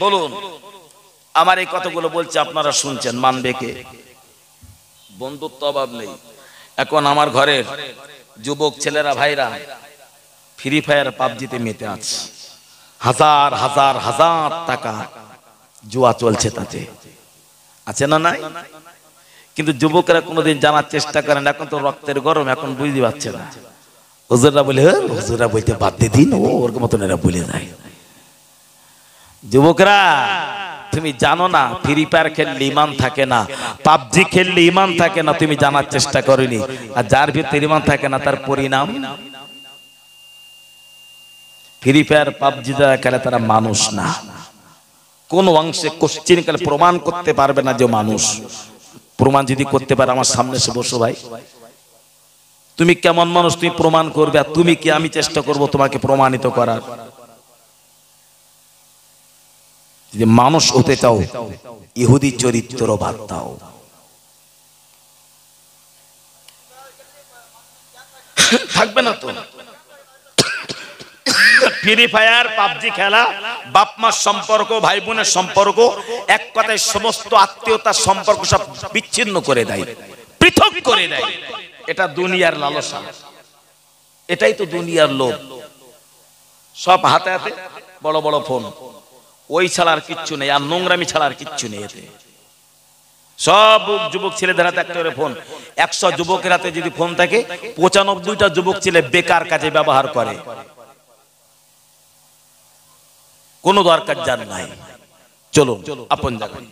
বলুন, আমার এই কথাগুলো বলছে আপনারা শুনছেন, মানবে কে? বন্ধুত্ব অভাব নেই। এখন আমার ঘরের যুবক ছেলেরা ভাইরা ফ্রি ফায়ার পাবজিতে মেতে আছে, হাজার হাজার হাজার টাকা জুয়া চলছে তাতে, আছে না নাই? কিন্তু যুবকরা কোনোদিন জানার চেষ্টা করেন, এখন তো রক্তের গরম, এখন বুঝতে পারছে না। হুজুররা বলে, হুজুররা বলতে বাদ দিয়ে দিন, ও ওর মতন এরা বলে যায়। যুবকরা তুমি জানো না ফ্রি ফায়ার খেললে ইমান থাকে না, পাবজি খেললে ইমান থাকে না, তুমি জানার চেষ্টা করনি। আর যার ভিতরে ইমান থাকে না তার পরিণাম, ফ্রি ফায়ার পাবজি যারা খেলে তারা মানুষ না। কোন অংশে কোশ্চিন কালে প্রমাণ করতে পারবে না যে মানুষ। প্রমাণ যদি করতে পারে আমার সামনে এসে বসো ভাই, তুমি কেমন মানুষ তুমি প্রমাণ করবে। আর তুমি কি, আমি চেষ্টা করব তোমাকে প্রমাণিত করার। যদি মানুষ হতে চাও ইহুদি চরিত্র বাদ দাও। থাকবে না তো ফ্রি ফায়ার পাবজি খেলা, বাপ মার সম্পর্ক, ভাই বোনের সম্পর্ক, এক কথায় সমস্ত আত্মীয়তার সম্পর্ক সব বিচ্ছিন্ন করে দেয়, পৃথক করে দেয়। এটা দুনিয়ার লালসা, এটাই তো দুনিয়ার লোভ। সব হাতে হাতে বড় বড় ফোন, ওই ছাড়া আর কিচ্ছু নেই, আর নোংরামি ছাড়া আর কিচ্ছু নেই এতে। সব যুবক ছেলেদের হাতে একটা করে ফোন। 100 যুবকের হাতে যদি ফোন থাকে, 95টা যুবক ছেলে বেকার কাজে ব্যবহার করে, কোনো দরকার যার নাই। চলো আপন জায়গায়।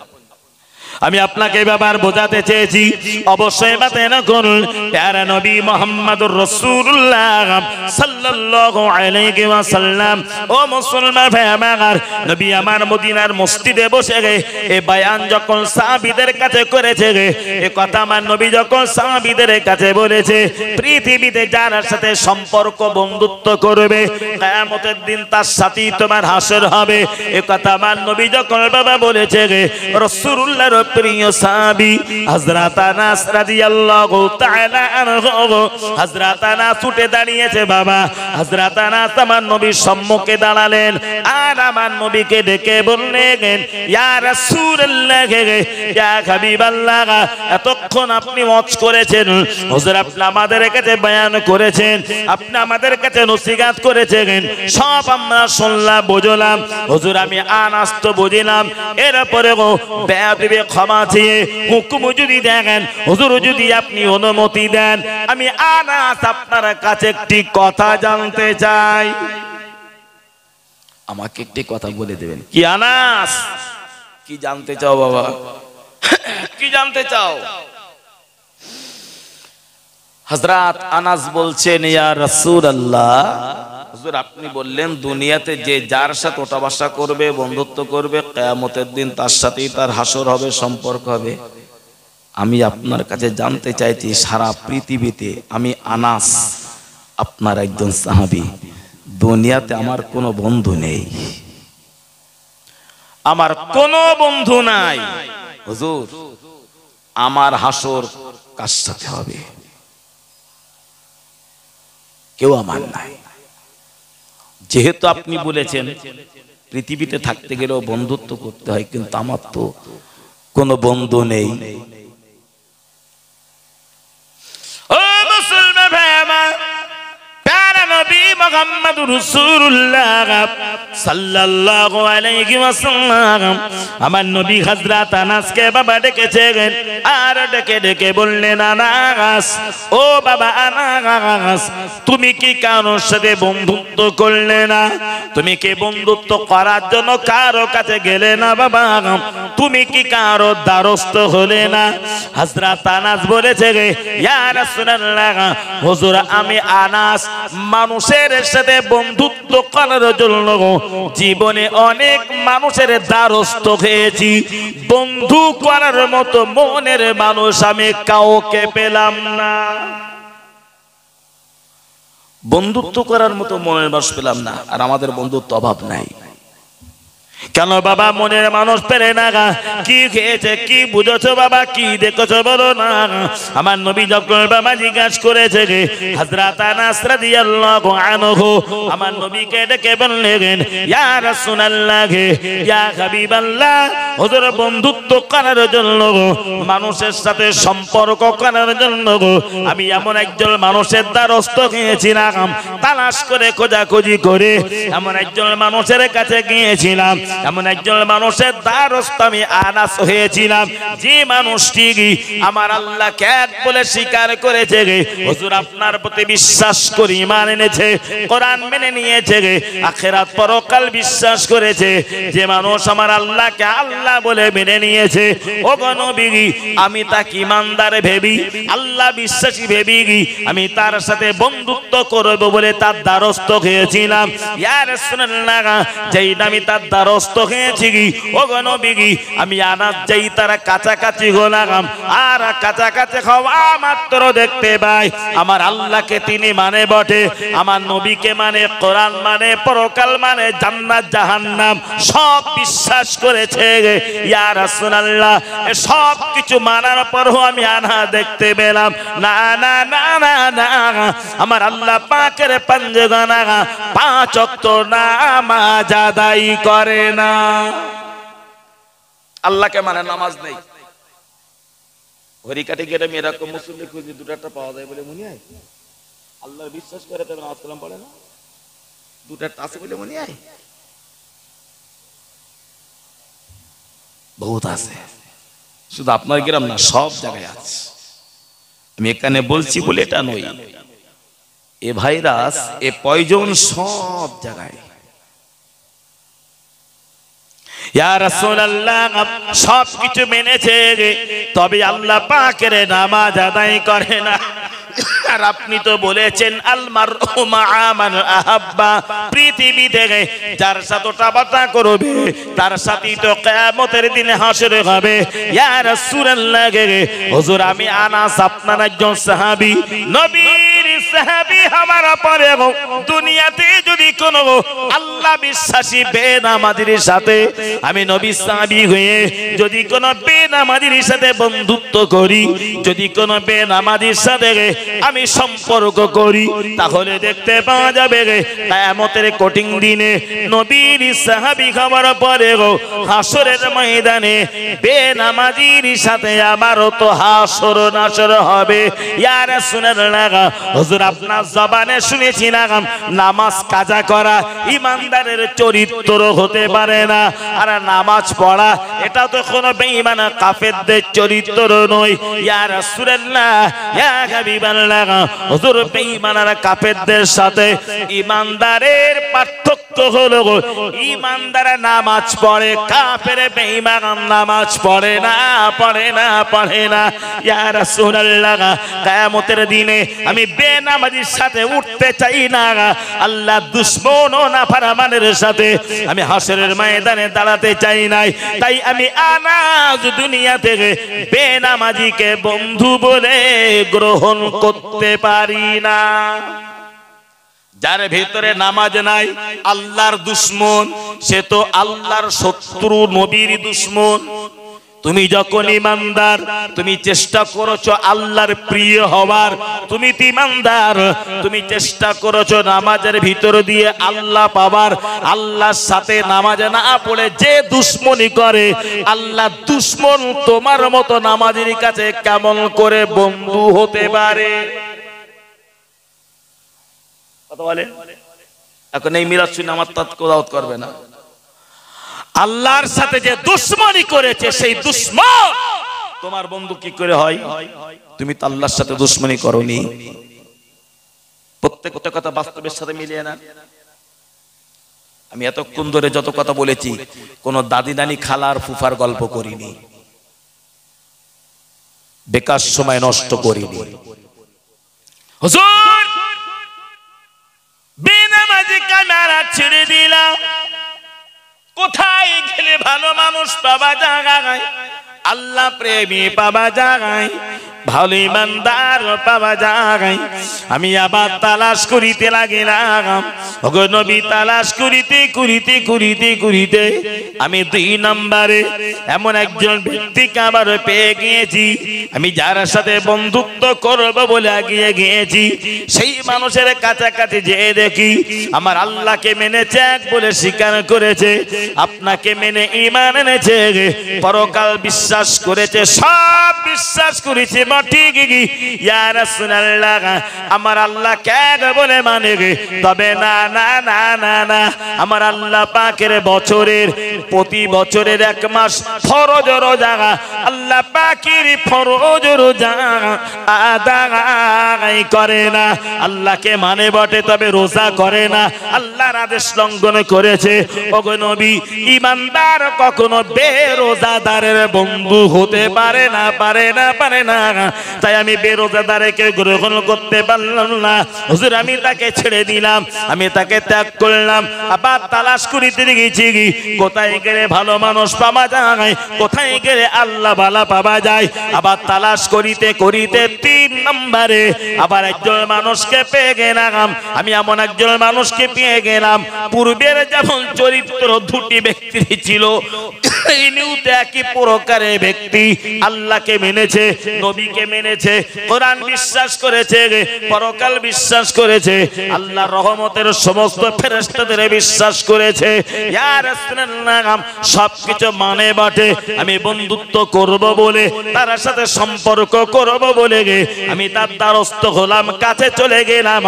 আমি আপনাকে ব্যাপার বোঝাতে চেয়েছি, অবশ্যই বাতেন করুন। প্যারা নবী মুহাম্মদুর রাসূলুল্লাহ সাল্লাল্লাহু আলাইহি ওয়াসাল্লাম, ও মুসলমান ভাই আমার, নবী আমার মদিনার মসজিদে বসে এই বয়ান যখন সাহাবীদের কাছে করেছে, এই কথা আমার নবী যখন সাহাবীদের কাছে বলেছে, পৃথিবীতে যার সাথে সম্পর্ক বন্ধুত্ব করবে কিয়ামতের দিন তার সাথেই তোমার হাসর হবে, এই কথা আমার নবী যখন বাবা বলেছে, রাসূলুল্লাহর প্রিয় সাহাবী হযরত আনাস রাদিয়াল্লাহু তাআলা আনহু, হযরত আনাস উঠে দাঁড়িয়েছে বাবা। হযরত আনাস আমার নবীর সম্মুখে দাঁড়ালেন, আর আমার নবীকে ডেকে বললেন, ইয়া রাসূলুল্লাহ, ইয়া হাবিবাল্লাহ, এতক্ষণ আপনি ওয়াজ করেছেন, হুজুর আপনি আমাদের কাছে বয়ান করেছেন, আপনি আমাদের কাছে নসিহত করেছেন, সব আমরা শুনলাম বুঝলাম। হুজুর আমি আনাস তো বুঝলাম, এরপরে বেয়াদবি ক্ষমা চেয়ে হুকুম যদি দেখেন, হুজুর যদি আপনি অনুমতি দেন, আমি আনাস আপনার কাছে একটি কথা জানতে চাই। আমাকে একটি কথা বলে দেবেন। কি আনাস, কি জানতে চাও বাবা, কি জানতে চাও? হযরত আনাস বলছেন, ইয়া রাসূলুল্লাহ, হুজুর আপনি বললেন দুনিয়াতে যে যার সাথে ওঠা বসা করবে, বন্ধুত্ব করবে, কিয়ামতের দিন তার সাথেই তার হাসর হবে, সম্পর্ক হবে। আমি আপনার কাছে জানতে চাইছি, সারা পৃথিবীতে আমি আনাস আপনার একজন সাহাবী, দুনিয়াতে আমার কোনো বন্ধু নেই, আমার কোনো বন্ধু নাই, হুজুর আমার হাসর কার সাথে হবে? কেউ আমার নাই। যেহেতু আপনি বলেছেন পৃথিবীতে থাকতে গেলেও বন্ধুত্ব করতে হয়, কিন্তু আমার তো কোনো বন্ধু নেই। ও মুসলমান ভাই আমার, প্যারা নবী মুহাম্মদুর রাসূলুল্লাহ সাল্লাল্লাহু আলাইহি ওয়াসাল্লাম আমার নবী হযরত আনাসকে বাবা ডেকেছেন, আর ডেকে ডেকে বললেন, আনাস, ও বাবা আনাস, তুমি কি কারোর সাথে বন্ধুত্ব করলে না? তুমি কি বন্ধুত্ব করার জন্য কারো কাছে গেলে না বাবা? তুমি কি কারো দ্বারস্থ হলে না? হযরত আনাস বলেছে, ইয়া রাসূলুল্লাহ, হুজুর আমি আনাস মানুষের সাথে বন্ধুত্ব করার জন্য জীবনে অনেক মানুষের দ্বারস্থ হয়েছি, বন্ধু করার মতো মনের মানুষ আমি কাউকে পেলাম না। বন্ধুত্ব করার মতো মনের মানুষ পেলাম না, আর আমাদের বন্ধুত্ব অভাব নাই। কেন বাবা মনের মানুষ পেলে না? কি খেয়েছে, কি বুঝেছো বাবা, কি দেখেছো বলো না? আমার নবী যখন বাবা জিজ্ঞাসা করেছে, হযরত আনাস রাদিয়াল্লাহু আনহু আমার নবীকে ডেকে বললেন, ইয়া রাসূলুল্লাহ, ইয়া হাবিবাল্লাহ, হুজুর বন্ধুত্ব করার জন্য, মানুষের সাথে সম্পর্ক করার জন্য আমি এমন একজন মানুষের দ্বারস্থ গিয়েছিলাম, তালাশ করে খোঁজাখুঁজি করে এমন একজন মানুষের কাছে গিয়েছিলাম, এমন একজন মানুষের দ্বারস্থ আমি আনাস হয়েছিলাম, যে মানুষটি আমার আল্লাহকে এক বলে স্বীকার করেছে, হুজুর আপনার প্রতি বিশ্বাস করে ঈমান এনেছে, কোরআন মেনে নিয়েছে, আখিরাত পরকাল বিশ্বাস করেছে, যে মানুষ আমার আল্লাহকে আল্লাহ বলে মেনে নিয়েছে, ও গো নবী আমি তাকে ঈমানদার ভেবি, আল্লাহ বিশ্বাসী ভেবি আমি তার সাথে বন্ধুত্ব করব বলে তার দ্বারস্থ হয়েছিলাম। ইয়া রাসূলুল্লাহ, যেই আমি তার দ্বারস্থ হয়েছি ও গো নবী আমি আনাস যেই তার কাছাকাছি হলাম, আর কাছাকাছি হওয়া মাত্র দেখতে পাই আমার আল্লাহকে তিনি মানে বটে, আমার নবীকে মানে, কোরআন মানে, পরকাল মানে, জান্নাত জাহান্নাম সব বিশ্বাস করেছে। ইয়া রাসূলুল্লাহ, সব কিছু মানার পরও আমি আনা দেখতে পেলাম না না না না না, আমার আল্লাহ পাকের পাঞ্জগানা 5 ওয়াক্ত নামাজ আদায় করে না। আল্লাহকে মানে নামাজ নেই। হরিকাটি গেলে এরকম মুসলিম খুঁজে 2টা পাওয়া যায় বলে মনে হয়? আল্লাহর বিশ্বাস করে তবে নামাজ কালাম পড়ে না, 2টা আছে বলে মনে হয়? বহুত আছে, শুধু আপনার গ্রাম না, সব জায়গায় আছে। আমি এখানে বলছি বলে এটা নয়, এ ভাইরাস, এ পয়জন সব জায়গায়। ইয়া রাসূলুল্লাহ, সব কিছু মেনেছে, তবে আল্লাহ পাকের নামাজ আদায় করে না। আর আপনি তো বলেছেন আল মারউ মা মান আহাব্বা, পৃথিবী থেকে যার সাথে টাবাটা করবে তার সাথেই তো কিয়ামতের দিনে হাসর হবে। ইয়া রাসূলুল্লাহ, হুজুর আমি আনাস আপনার একজন সাহাবী, নবীর সাহাবী হওয়ার পরে দুনিয়াতে যদি কোনো আল্লাহ বিশ্বাসী বেনামাজির সাথে আমি নবী সাহাবী হয়ে যদি কোনো বেনামাজির সাথে বন্ধুত্ব করি, যদি কোনো বেনামাজির সাথে আমি সম্পর্ক করি, তাহলে দেখতে পাওয়া যাবে কিয়ামতের কঠিন দিনে নবীর সাহাবী হওয়ার পরে হাসরের ময়দানে বেনামাজির সাথে আমারও তো হাসর নাসর হবে। ইয়া রাসূলুল্লাহ, হুজুর আপনার জবানে শুনেছি না নামাজ কাজা করা ঈমানদারের চরিত্র হতে পারে না, আর নামাজ পড়া এটা তো কোনো বেঈমান কাফেরদের চরিত্র নয়। ইয়া রাসূলুল্লাহ, ইয়া হাবিবাল্লাহ, হুজুর বেঈমান আর কাফেরদের সাথে ঈমানদারের পার্থক্য হলো ঈমানদার নামাজ পড়ে, কাফের বেঈমান নামাজ পড়ে না, পড়ে না, পড়ে না। ইয়া রাসূলুল্লাহ, কিয়ামতের দিনে আমি বেনামাজির সাথে উঠতে চাই না, আল্লাহ দুশমন ও নাফরমানের সাথে আমি হাসরের ময়দানে দাঁড়াতে চাই না। তাই আমি আনাজ দুনিয়া থেকে বেনামাজিকে বন্ধু বলে গ্রহণ করতে পারি না। যার ভিতরে নামাজ নাই, আল্লাহর দুশমন, সে তো আল্লাহর শত্রু, নবীর দুশমন। তুমি যখন ইমানদার, তুমি চেষ্টা করেছো আল্লাহর প্রিয় হওয়ার, তুমি ইমানদার, তুমি চেষ্টা করেছো নামাজের ভিতর দিয়ে আল্লাহ পাবার। আল্লাহর সাথে নামাজ না পড়ে যে দুশ্মনী করে, আল্লাহ দুশ্মন তোমার মতো নামাজের কাছে কেমন করে বন্ধু হতে পারে? কথা বলে এখন এই মিরাজ শুনে আমার তৎকদাওত করবে না। আল্লাহর সাথে যে দুশ্মনী করেছে সেই দুশ্মন তোমার বন্ধু কি করে হয়? তুমি তো আল্লাহর সাথে দুশ্মনী করনি। প্রত্যেকটা কথা বাস্তবের সাথে মিলিয়ে না। আমি এতক্ষণ ধরে যত কথা বলেছি কোন দাদি নানি খালার ফুফার গল্প করিনি, বেকার সময় নষ্ট করিনি। হুজুর বেনামাজি ক্যামেরা ছেড়ে দিলাম, কোথায় গেলে ভালো মানুষ পাওয়া যায়, আল্লাহ প্রেমী পাওয়া যায়, ভালো ইমানদার পাওয়া যায়। আমি আবার তালাশ করিতে লাগিলাম, ওগো নবী তালাশ করিতে করিতে করিতে করিতে আমি 2 নম্বরে এমন একজন ব্যক্তিকে আবার পেয়ে গিয়েছি। আমি যার সাথে বন্ধুত্ব করব বলে এগিয়ে গিয়েছি, সেই মানুষের কাছাকাছি যেয়ে দেখি আমার আল্লাহকে মেনেছে এক বলে স্বীকার করেছে, আপনাকে মেনে ঈমান এনেছে, পরকাল বিশ্বাস করেছে, সব বিশ্বাস করেছে। ঠিক ইয়া রাসূলুল্লাহ, আমার আল্লাহ কেন বলে মানে গে? তবে না না না না না, আমার আল্লাহ পাকের বছরের প্রতি বছরের 1 মাস ফরজ রোজা, আল্লাহ পাকের ফরজ রোজা আদায় করে না। আল্লাহকে মানে বটে তবে রোজা করে না, আল্লাহর আদেশ লঙ্ঘন করেছে। ওগো নবী, ইমানদার কখনো বেরোজাদারের বন্ধু হতে পারে না, পারে না, পারে না। তাই আমি বেরোজাদারকে গ্রহণ করতে পারলাম না। হুজুর আমি তাকে ছেড়ে দিলাম, আমি তাকে ত্যাগ করলাম। আবার তালাশ করিতে গেছি, কোথায় গেলে ভালো মানুষ পাওয়া যায়, কোথায় গেলে আল্লাহ ভালা পাওয়া যায়। আবার তালাশ করিতে করিতে 3 নম্বরে আবার একজন মানুষকে পেয়ে গেলাম। আমি এমন একজন মানুষকে পেয়ে গেলাম, পূর্বের যেমন চরিত্র 2টি ব্যক্তি ছিল, ইনিও তো একই প্রকারের ব্যক্তি। আল্লাহকে মেনেছে, নবীকে মেনেছে, কোরআন বিশ্বাস করেছে, পরকাল বিশ্বাস করেছে, আল্লাহর রহমতের সমস্ত ফেরেশতাদের বিশ্বাস করেছে। ইয়া রাসূলুল্লাহ, সবকিছু মানে বটে। আমি বন্ধুত্ব করব বলে, তার সাথে সম্পর্ক করব বলে আমি তার দ্বারস্থ হলাম, কাছে চলে গেলাম।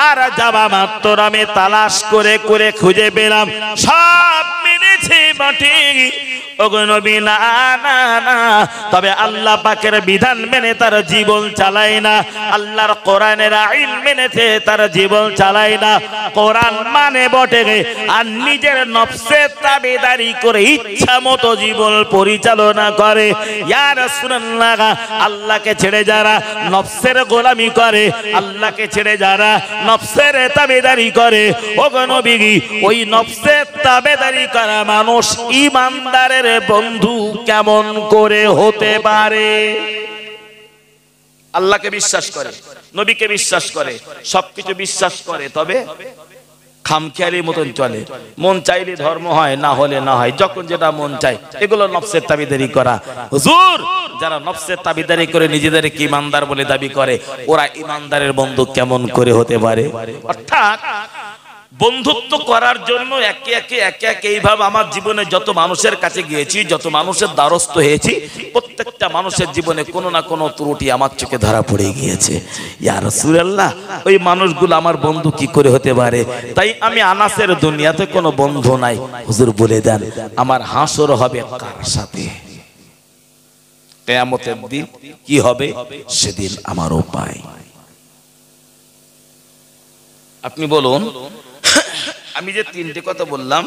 আর যাবা মাত্র আমি তালাশ করে করে খুঁজে পেলাম সব মেনেছে বটে। ওগো নবী না না না, তবে আল্লাহ পাকের বিধান মেনে তার জীবন চালায় না, আল্লাহর কোরআনের আইন মেনেছে তার জীবন চালায় না। কোরআন মানে বটে আর নিজের নফসের তাবেদারি করে ইচ্ছা মতো জীবন পরিচালনা করে। ইয়া রাসূলুল্লাহ, আল্লাহকে ছেড়ে যারা নফসের গোলামি করে, আল্লাহকে ছেড়ে যারা নফসের তাবেদারি করে, ওগো নবী ওই নফসের তাবেদারি করা মানুষ ইমানদারের বন্ধু কেমন করে হতে পারে? আল্লাহকে বিশ্বাস করে, নবীকে বিশ্বাস করে, সবকিছু বিশ্বাস করে, তবে খামখেয়ালির মতন চলে। মন চাইলে ধর্ম হয়, না হলে না হয়, যখন যেটা মন চায়। এগুলো নফসের তাবিদারি করা। হুজুর, যারা নফসের তাবিদারি করে নিজেদেরকে ইমানদার বলে দাবি করে, ওরা ইমানদারের বন্ধু কেমন করে হতে পারে? অর্থাৎ বন্ধুত্ব করার জন্য একে একে এইভাবে আমার জীবনে যত মানুষের কাছে গিয়েছি, যত মানুষের দ্বারস্থ হয়েছি, প্রত্যেকটা মানুষের জীবনে কোনো না কোনো ত্রুটি আমার চোখে ধরা পড়ে গিয়েছে। ইয়া রাসূলুল্লাহ, ওই মানুষগুলো আমার বন্ধু কি করে হতে পারে? তাই আমি আনাসের দুনিয়াতে কোনো বন্ধু নাই। হুজুর বলে দেন, আমার হাসর হবে কার সাথে? কিয়ামতের দিন কি হবে? সেদিন আমার উপায়। আপনি বলুন, আমি যে 3টে কথা বললাম,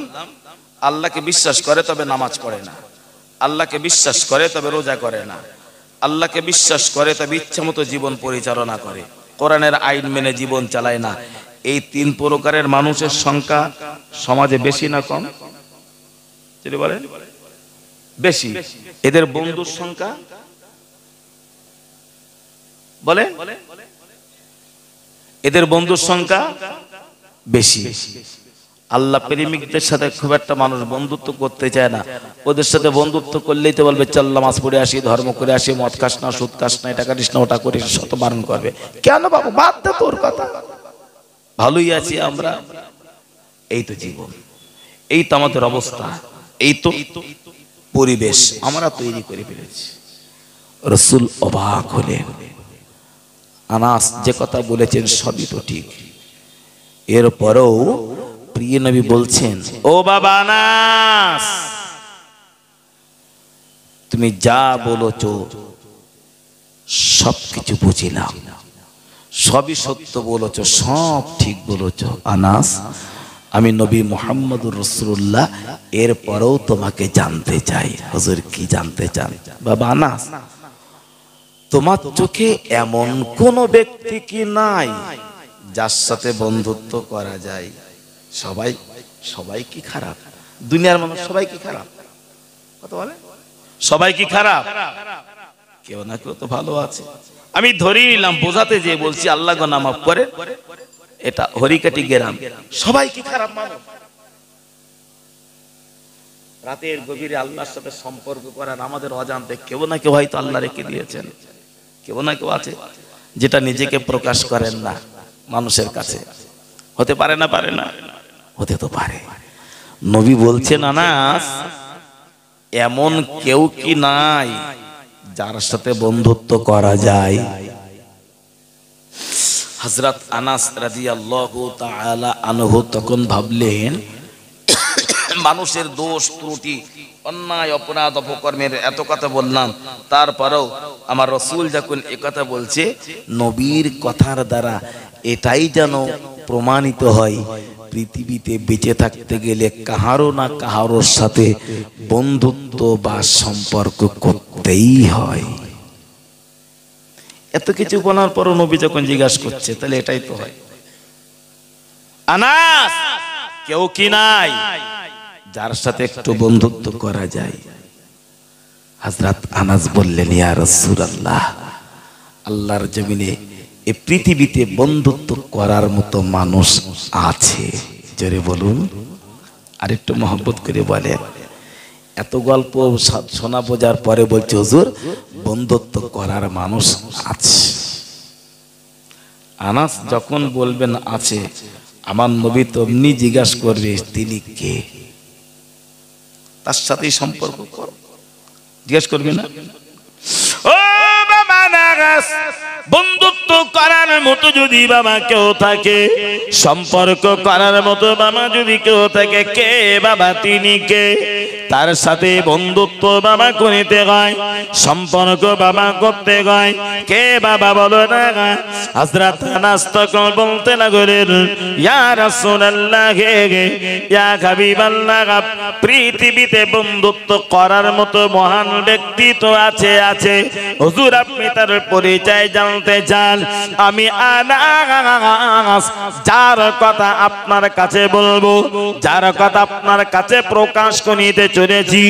আল্লাহকে বিশ্বাস করে তবে নামাজ পড়ে না, আল্লাহকে বিশ্বাস করে তবে রোজা করে না, আল্লাহকে বিশ্বাস করে তবে ইচ্ছা মতো জীবন পরিচালনা করে, কোরআনের আইন মেনে জীবন চালায় না। এই 3 প্রকারের মানুষের সংখ্যা সমাজে বেশি না কম? যদি বলেন বেশি। এদের বন্ধুর সংখ্যা বলে, এদের বন্ধুর সংখ্যা বেশি। আল্লাহ প্রেমিকদের সাথে খুব একটা মানুষ বন্ধুত্ব করতে চায় না। ওদের সাথে বন্ধুত্ব করলেই তো বলবে চল নামাজ পড়ে আসি, ধর্ম করে আসি, মদ খাস না, সুদ খাস না, এটা করিস না, ওটা করিস, শত বারণ করবে। কেন বাবু, বাদ দে তোর কথা, ভালোই আছি আমরা। এই তো জীবন, এই তো আমাদের অবস্থা, এই তো পরিবেশ আমরা তৈরি করে ফেলেছি। রাসূল অবাক হলেন, আনাস যে কথা বলেছেন সবই তো ঠিক, এরপরেও প্রিয় নবী বলছেন, ও বাবা আনাস, তুমি যা বলেছো সবকিছু বুঝিলাম, সবই সত্য বলেছো, সব ঠিক বলেছো আনাস। আমি নবী মুহাম্মদুর রাসূলুল্লাহ, এরপরেও তোমাকে জানতে চাই। হুজুর কি জানতে চান? বাবা আনাস, তোমার চোখে এমন কোন ব্যক্তি কি নাই যার সাথে বন্ধুত্ব করা যায়? সবাই সবাই কি খারাপ? দুনিয়ার মানুষ সবাই কি খারাপ? কথা বলে, সবাই কি খারাপ? কেউ না কেউ তো ভালো আছে। আমি ধরেই নিলাম, বোঝাতে যে বলছি আল্লাহ গো না মাফ করে, এটা হরিকাটি গ্রাম, সবাই কি খারাপ মানুষ? রাতের গভীরে আল্লাহর সাথে সম্পর্ক করার আমাদের অজান্তে কেউ না কেউ হয়তো আল্লাহ রেখে দিয়েছেন। কেউ না কেউ আছে যেটা নিজেকে প্রকাশ করেন না মানুষের কাছে। হতে পারে না? পারে না? হতে তো পারে। নবী বলছেন, আনাস, এমন কেউ কি নাই যার সাথে বন্ধুত্ব করা যায়? হযরত আনাস রাদিয়াল্লাহু তাআলা আনহু তখন ভাবলেন, মানুষের দোষ ত্রুটি, অন্যায়, অপরাধ, অপকর্মের এত কথা বললাম, তারপরেও আমার রাসূল যখন একথা বলছে, নবীর কথার দ্বারা এটাই যেন প্রমাণিত হয়, পৃথিবীতে বেঁচে থাকতে গেলে কাহারো না কাহারোর সাথে বন্ধুত্ব বা সম্পর্ক করতেই হয়। এত কিছু বলার পরও নবী যখন জিজ্ঞাসা করছে, তাহলে এটাই তো হয়। আনাস, কেউ কি নাই যার সাথে একটু বন্ধুত্ব করা যায়? হযরত আনাস বললেন, ইয়া রাসূলুল্লাহ, আল্লাহর জমিনে এই পৃথিবীতে বন্ধুত্ব করার মতো মানুষ আছে? জোরে বলুন, আর একটু মহব্বত করে বলেন। এত গল্প শোনা বোঝার পরে বলছে, হুজুর বন্ধুত্ব করার মানুষ আছে। আনাস যখন বলবেন আছে, আমার নবী তো এমনি জিজ্ঞাসা করবে, তিনি কে? তার সাথেই সম্পর্ক কর, জিজ্ঞাসা করবে না? ও বাবা আনাস, বন্ধুত্ব করার মতো যদি বাবা কেউ থাকে, সম্পর্ক করার মতো বাবা যদি কেউ থাকে, কে বাবা? তিনি কে? তার সাথে বন্ধুত্ব বাবা করিতে হয়, সম্পর্ক বাবা করতে হয়, কে বাবা বলো না? হযরত আনাস তখন বলতে লাগলেন, ইয়া রাসূলুল্লাহ, ইয়া হাবিবাল্লাহ, পৃথিবীতে বন্ধুত্ব করার মতো মহান ব্যক্তি তো আছে, আছে। হুজুর আপনি তার পরিচয় জানতে চান? আমি আনাস যার কথা আপনার কাছে বলবো, যার কথা আপনার কাছে প্রকাশ করিতে চলেছি,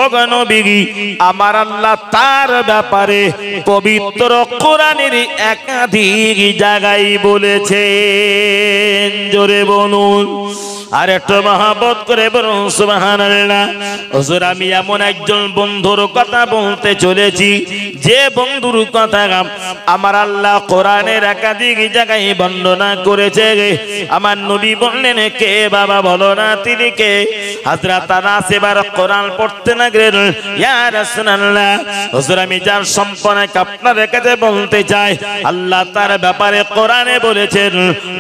ও নবী, আমার আল্লাহ তার ব্যাপারে পবিত্র কোরআনের একাধিক জায়গায় বলেছেন। জোরে বলুন, আর একটু মহব্বত করে বলুন সুবহানাল্লাহ। হুজুর আমি এমন একজন বন্ধুর কথা বলতে চলেছি, যে বন্ধুর কথা আমার আল্লাহ কোরআনের একাধিক জায়গায় বর্ণনা করেছে। আমার নবী বললেন, কে বাবা বলো না? তিনি কে? হযরত আনাস এবার কোরআন পড়তে লাগলেন, ইয়া রাসূলুল্লাহ, হুজুর আমি যার সম্পর্কে আপনার কাছে বলতে চাই, আল্লাহ তার ব্যাপারে কোরআনে বলেছেন,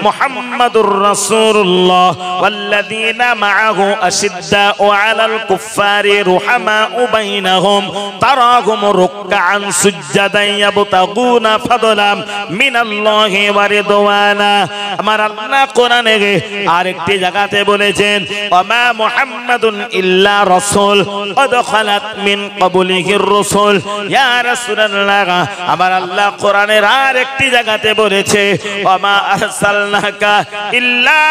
মুহাম্মাদুর রাসূলুল্লাহ ওয়াল্লাযীনা মাআহু আশিদ্দাউ আলাল কুফফারি রুহামাউ বাইনাহুম তারাহুম রুকআন সুজদান ইয়াবতাগুনা ফাদলাম মিনাল্লাহি ওয়া রিদওয়ানা। আমার আল্লাহ কোরআনে আরেকটি জায়গাতে বলেছেন, ওমা মুহাম্মাদুন ইল্লা রাসূল কদ খালাত মিন ক্বাবলিহির রাসূল। ইয়া রাসূলুল্লাহ, আমার আল্লাহ কোরআনের আরেকটি জায়গাতে বলেছে, ওমা আরসালনাকা ইল্লা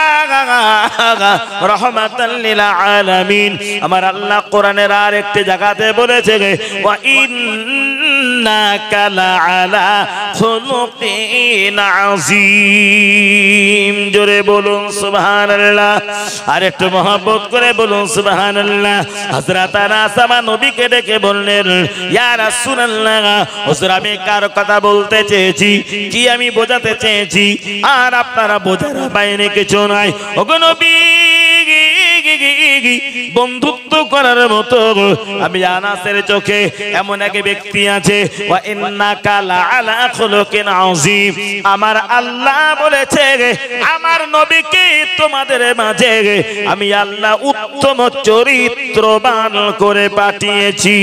রাহমাতাল লিল আলামিন। আমার আল্লাহ কোরআনের আরেকটি জায়গাতে বলেছে, ওয়া ইন্নাকা লাআলা খুলুকিন আযীম। জোরে বলুন সুবহানাল্লাহ। আর একটু মহব্বত করে বলুন সুবহানাল্লাহ। হযরত আনাস আমার নবীকে ডেকে বললেন, ইয়া রাসূলুল্লাহ, হুজুর আমি কার কথা বলতে চেয়েছি, কি আমি বোঝাতে চেয়েছি, আর আপনারা বোঝার বাইরে কিছু নাই। ওগো নবী, বন্ধুত্ব করার মতো আমি আনাসের চোখে এমন এক ব্যক্তি আছে, ওয়া ইন্নাকা লাআলা খুলুকিন আযীম। আমার আল্লাহ বলেছে আমার নবীকে তোমাদের মাঝে আমি আল্লাহ উত্তম চরিত্রবান করে পাঠিয়েছি।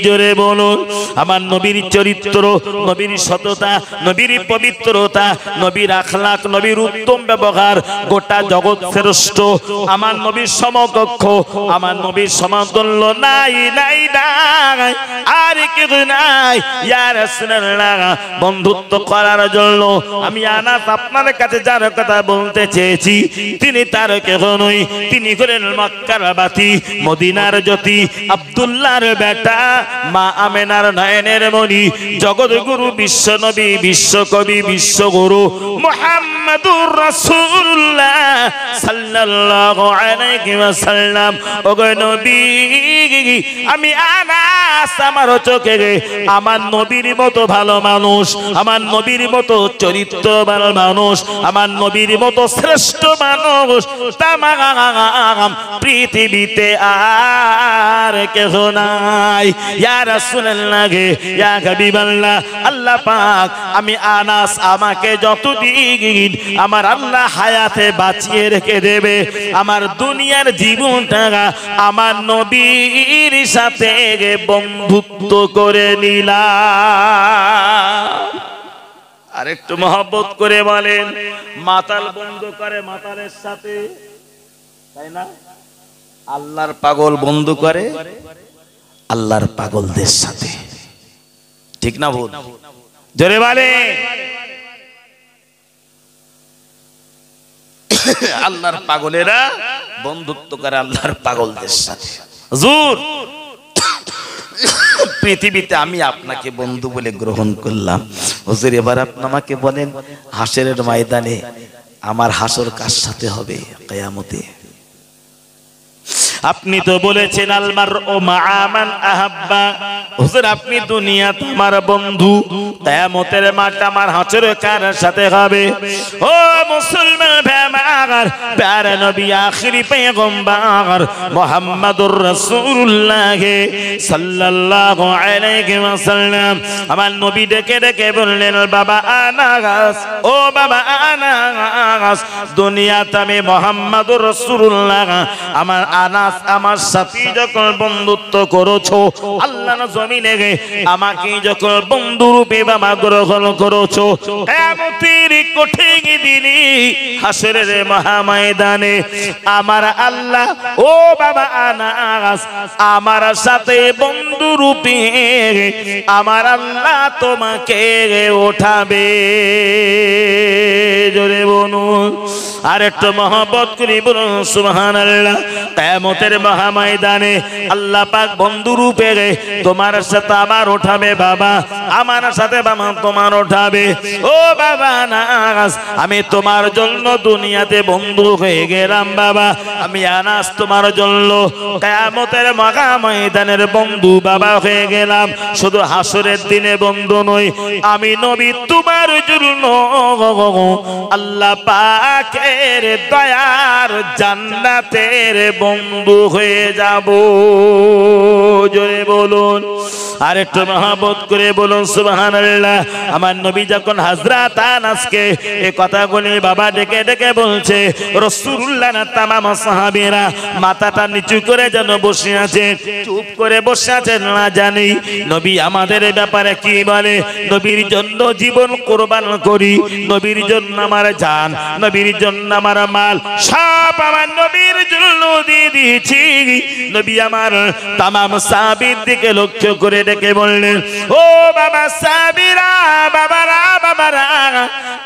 জোরে বলুন, আমার নবীর চরিত্র, নবীর সততা, নবীর পবিত্রতা, নবীর আখলাক, নবীর উত্তম ব্যবহার গোটা জগৎ শ্রেষ্ঠ। আমার নবীর সমকক্ষ, আমার নবীর সমতুল্য নাই নাই নাই, আর কিছু নাই। ইয়া রাসূলুল্লাহ, বন্ধুত্ব করার জন্য আমি আনাস আপনার কাছে যার কথা বলতে চেয়েছি, তিনি তার কেউ নই, তিনি হলেন মক্কার বাতি, মদিনার জ্যোতি, আব্দুল্লাহর বেটা, মা আমেনার নয়নের মণি, জগৎগুরু, বিশ্বনবী, বিশ্বকবি, বিশ্বগুরু মুহাম্মাদুর রাসূলুল্লাহ সাল্লাল্লাহু আলাইহি ওয়াসাল্লাম। ওগো নবী, আমি আনাস আমার চোখে আমার নবীর মতো ভালো মানুষ, আমার নবীর মতো চরিত্রবান মানুষ, আমার নবীর মতো শ্রেষ্ঠ মানুষ তামাম পৃথিবীতে আর কেউ নাই। ইয়া রাসূলুল্লাহ, ইয়া হাবিবাল্লাহ, আল্লাহ পাক আমি আনাস আমাকে যতদিন আমার আল্লাহ হায়াতে বাঁচিয়ে রেখে দেবে, আমার দুনিয়ার জীবনটা আমার নবীর সাথে বন্ধুত্ব করে নিলাম। আরেকটু মহব্বত করে বলেন, মাতাল বন্ধু করে মাতালের সাথে, তাই না? আল্লাহর পাগল বন্ধু করে আল্লাহর পাগলদের সাথে, ঠিক না ভুল? জোরে বলে, আল্লাহর পাগলেরা বন্ধুত্ব করে আল্লাহর পাগলদের সাথে। হুজুর, পৃথিবীতে আমি আপনাকে বন্ধু বলে গ্রহণ করলাম, হুজুর এবার আপনি আমাকে বলেন হাসরের ময়দানে আমার হাসর কার সাথে হবে কিয়ামতে? আপনি তো বলেছেন আলমার ও মাআমান আহাব্বা। হুজুর আপনি দুনিয়াতে আমার বন্ধু, কিয়ামতের মাঠ আমার হাসর কার সাথে হবে? ও মুসলমান ভাই আমার, প্যারা নবী আখিরি পয়গম্বর মুহাম্মাদুর রাসূলুল্লাহ সাল্লাল্লাহু আলাইহি ওয়াসাল্লাম আমার নবী ডেকে ডেকে বললেন, বাবা আনাস, ও বাবা আনাস, দুনিয়াতে আমি মুহাম্মাদুর রাসূলুল্লাহ আমার আনাস আমার সাথে যখন বন্ধুত্ব করেছো, আল্লাহর জমিনে আমাকে যখন বন্ধু রূপে বাবা গ্রহণ করেছো, কিয়ামতের কঠিন দিনে হাসরের মহাময়দানে আমার আল্লাহ, ও বাবা আনাস, আমার সাথে বন্ধু রূপে আমার আল্লাহ তোমাকে ওঠাবে। জোরে বলুন, আর একটু মহব্বত করে বলুন সুবহানাল্লাহ। কিয়ামতের মহাময়দানে আল্লাহ পাক বন্ধু রূপে তোমার সাথে আমার ওঠাবে বাবা, আমার সাথে বাবা তোমার ওঠাবে। ও বাবা আনাস, আমি তোমার জন্য দুনিয়াতে বন্ধু হয়ে গেলাম বাবা, আমি আনাস তোমার জন্য কিয়ামতের মহাময়দানের বন্ধু বাবা হয়ে গেলাম। শুধু হাসরের দিনে বন্ধু নই, আমি নবী তোমার জন্য আল্লাহ পাকের দয়ার জান্নাতের বন্ধু হয়ে যাব। জোরে বলুন, আর একটু মহব্বত করে বলুন সুবহানাল্লাহ। আমার নবী যখন হযরত আনাসকে এই কথাগুলি বাবা ডেকে ডেকে বলছে, রাসূলুল্লাহ না তামাম সাহাবীরা মাথাটা নিচু করে যেন বসে আছে, চুপ করে বসে আছে, না জানি নবী আমাদের ব্যাপারে কি বলে। নবীর জন্য জীবন কুরবান করি, নবীর জন্য আমার জান, নবীর জন্য আমার মাল সব আমার নবীর জন্য দিয়ে দিয়েছি। নবী আমার তামাম সাহাবীর দিকে লক্ষ্য করে ডেকে বললেন, ও বাবা সাহাবীরা, বাবারা,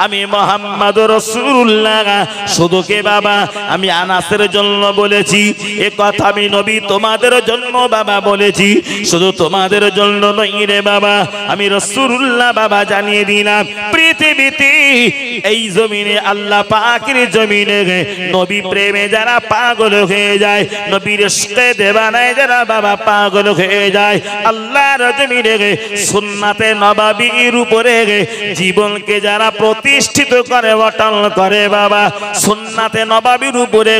আমি মুহাম্মদুর রাসূলুল্লাহ শুধু কে বাবা, আমি আনাসের জন্য বলেছি এ কথা, আমি নবী তোমাদের জন্য বাবা বলেছি, শুধু তোমাদের জন্য নয় রে বাবা, আমি রাসূলুল্লাহ বাবা জানিয়ে দিলাম পৃথিবীতে এই জমিনে আল্লাহ পাকের জমিনে নবী প্রেমে যারা পাগল হয়ে যায়, নবীর ইশকে দেওয়ানায় যারা বাবা পাগল হয়ে যায়, আল্লাহর জমিনে সুন্নাতে নববীর উপরে জীবনকে যারা প্রতিষ্ঠিত করে অটল করে বাবা, সুন্নাতে নববীর উপরে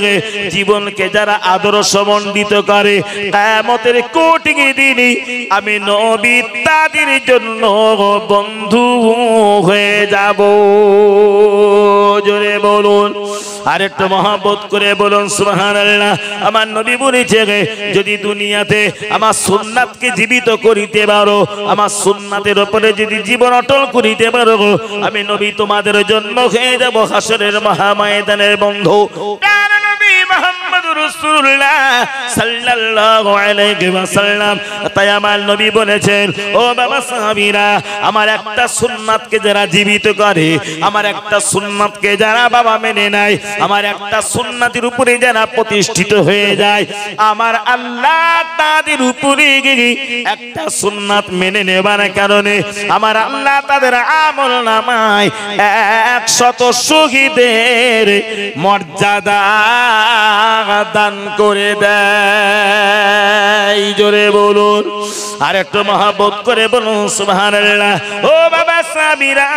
জীবনকে যারা আদর্শমণ্ডিত করে, কিয়ামতের কঠিন দিনে আমি নবী তাদের জন্য বন্ধু হয়ে যাব। জোরে বলুন, আর একটু মহব্বত করে বলুন সুবহানাল্লাহ। আমার নবী বলেছে যদি দুনিয়াতে আমার সুন্নাতকে জীবিত করিতে পারো, আমার সুন্নাতের উপরে যদি জীবন অটল করিতে পারো, আমি নবী তোমাদের জন্য হয়ে যাব হাসরের মহাময়দানের বন্ধু। মুহাম্মদুর রাসূলুল্লাহ সাল্লাল্লাহু আলাইহি ওয়াসাল্লাম। তাই আমার নবী বলেছেন, ও বাবা সাহাবীরা, আমার একটা সুন্নাতকে যারা জীবিত করে, আমার একটা সুন্নাতকে যারা বাবা মেনে নেয়, আমার একটা সুন্নাতের উপরে যারা প্রতিষ্ঠিত হয়ে যায়, আমার আল্লাহ তাদের উপরে একটা সুন্নাত মেনে নেবার কারণে আমার আল্লাহ তাদের আমলনামায় 100 শহীদের মর্যাদা দান করে দেয়। জোরে বলুন, আর একটু মহব্বত করে বলুন সুবহানাল্লাহ। ও বাবা সাহাবীরা,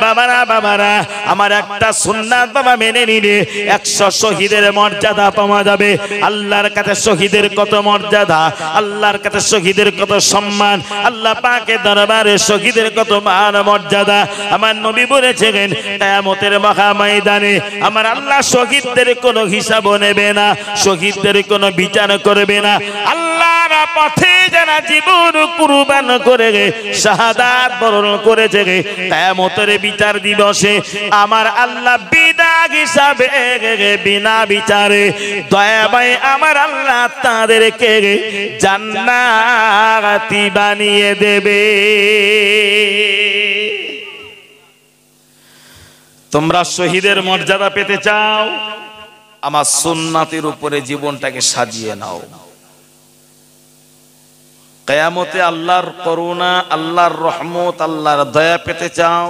বাবারা, আমার একটা সুন্নাত বাবা মেনে নিলে 100 শহীদের মর্যাদা পাওয়া যাবে। আল্লাহর কাছে শহীদের কত মর্যাদা, আল্লাহর কাছে শহীদের কত সম্মান, আল্লাহ পাকের দরবারে শহীদের কত মান মর্যাদা। আমার নবী বলেছেন কিয়ামতের মহাময়দানে আমার আল্লাহ শহীদদের কোনো হিসাব নেবে না, শহীদদের কোনো বিচার করবে না। আল্লাহর পথে যারা জীবন কুরবান করে শাহাদাত বরণ করেছে, কিয়ামতের বিচার দিবসে আমার আল্লাহ বিনা হিসাবে বিনা বিচারে দয়াময় আমার আল্লাহ তাদেরকে জান্নাতি বানিয়ে দেবে। তোমরা শহীদের মর্যাদা পেতে চাও, আমার সুন্নাতের উপরে জীবনটাকে সাজিয়ে নাও। কিয়ামতে আল্লাহর করুণা, আল্লাহর রহমত, আল্লাহর দয়া পেতে চাও,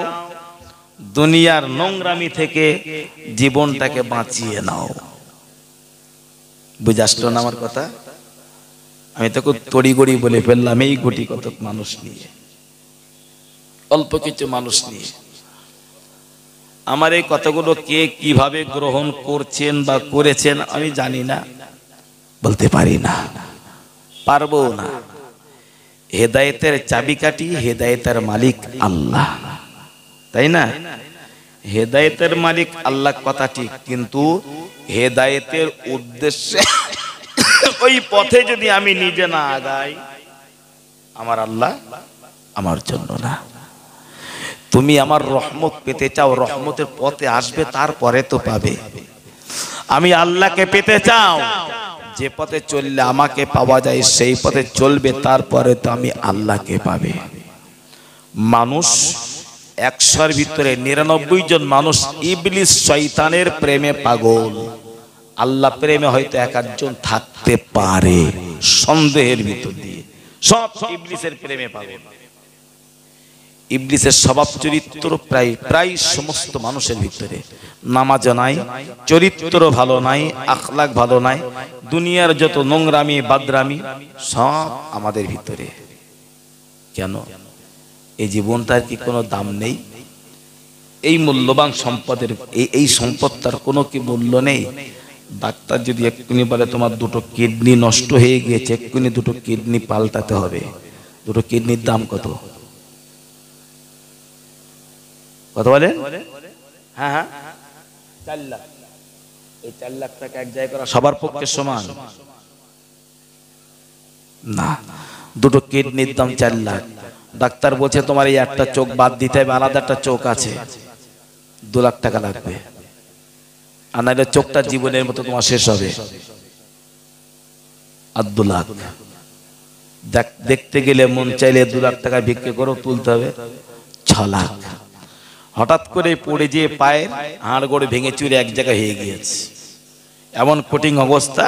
দুনিয়ার নোংরামি থেকে জীবনটাকে বাঁচিয়ে নাও। বুঝে আসলো না আমার কথা? আমি তো খুব তড়িগড়ি বলে ফেললাম এই গুটি কতক মানুষ নিয়ে, অল্প কিছু মানুষ নিয়ে। আমার এই কথাগুলো কে কিভাবে গ্রহণ করছেন বা করেছেন আমি জানি না, বলতে পারি না, পারবো না। হেদায়েতের চাবিকাঠি, হেদায়েতের মালিক আল্লাহ, তাই না? হেদায়েতের মালিক আল্লাহ কথা ঠিক, কিন্তু হেদায়েতের উদ্দেশ্যে ওই পথে যদি আমি নিজে না আগাই, আমার আল্লাহ আমার জন্য না। তুমি আমার রহমত পেতে চাও, রহমতের পথে আসবে, তারপরে তো পাবে। আমি আল্লাহকে পেতে চাও, যে পথে চললে আমাকে পাওয়া যায় সেই পথে চলবে, তারপরে তো আমি আল্লাহকে পাবে। মানুষ 100-র ভিতরে 99 জন মানুষ ইবলিস শয়তানের প্রেমে পাগল। আল্লাহ প্রেমে হয়তো 1-8 জন থাকতে পারে সন্দেহের ভিতর দিয়ে, সব ইবলিসের প্রেমে পাগল। ইবলিসের স্বভাব চরিত্র প্রায় সমস্ত মানুষের ভিতরে, নামাজ নাই, চরিত্র ভালো নাই, আখলাক ভালো নাই, দুনিয়ার যত নোংরামি বাদরামি সব আমাদের ভিতরে। কেন? এই জীবনটার কি কোনো দাম নেই? এই মূল্যবান সম্পদের, এই সম্পদটার কোনো কি মূল্য নেই? ডাক্তার যদি এক্ষুনি বলে তোমার 2টো কিডনি নষ্ট হয়ে গিয়েছে, এক্ষুনি 2টো কিডনি পাল্টাতে হবে, 2টো কিডনির দাম কত? কত বলে? হ্যাঁ 4 লাখ। এই 4 লাখ টাকা এক জায়গায় করা সবার পক্ষে সমান না। 2টো কিডনির দাম 4 লাখ। ডাক্তার বলছে তোমার এই একটা চোখ বাদ দিতে হবে, আলাদা একটা চোখ আছে, 2 লাখ টাকা লাগবে। আর নাহলে চোখটা জীবনের মতো তোমার শেষ হবে। আর 2 লাখ দেখতে গেলে মন চাইলে 2 লাখ টাকা বিক্রি করো, তুলতে হবে 6 লাখ। হঠাৎ করে পড়ে যেয়ে পায়ের হাড় গোড়ে ভেঙে চুরে এক জায়গায় হয়ে গিয়েছে, এমন কঠিন অবস্থা।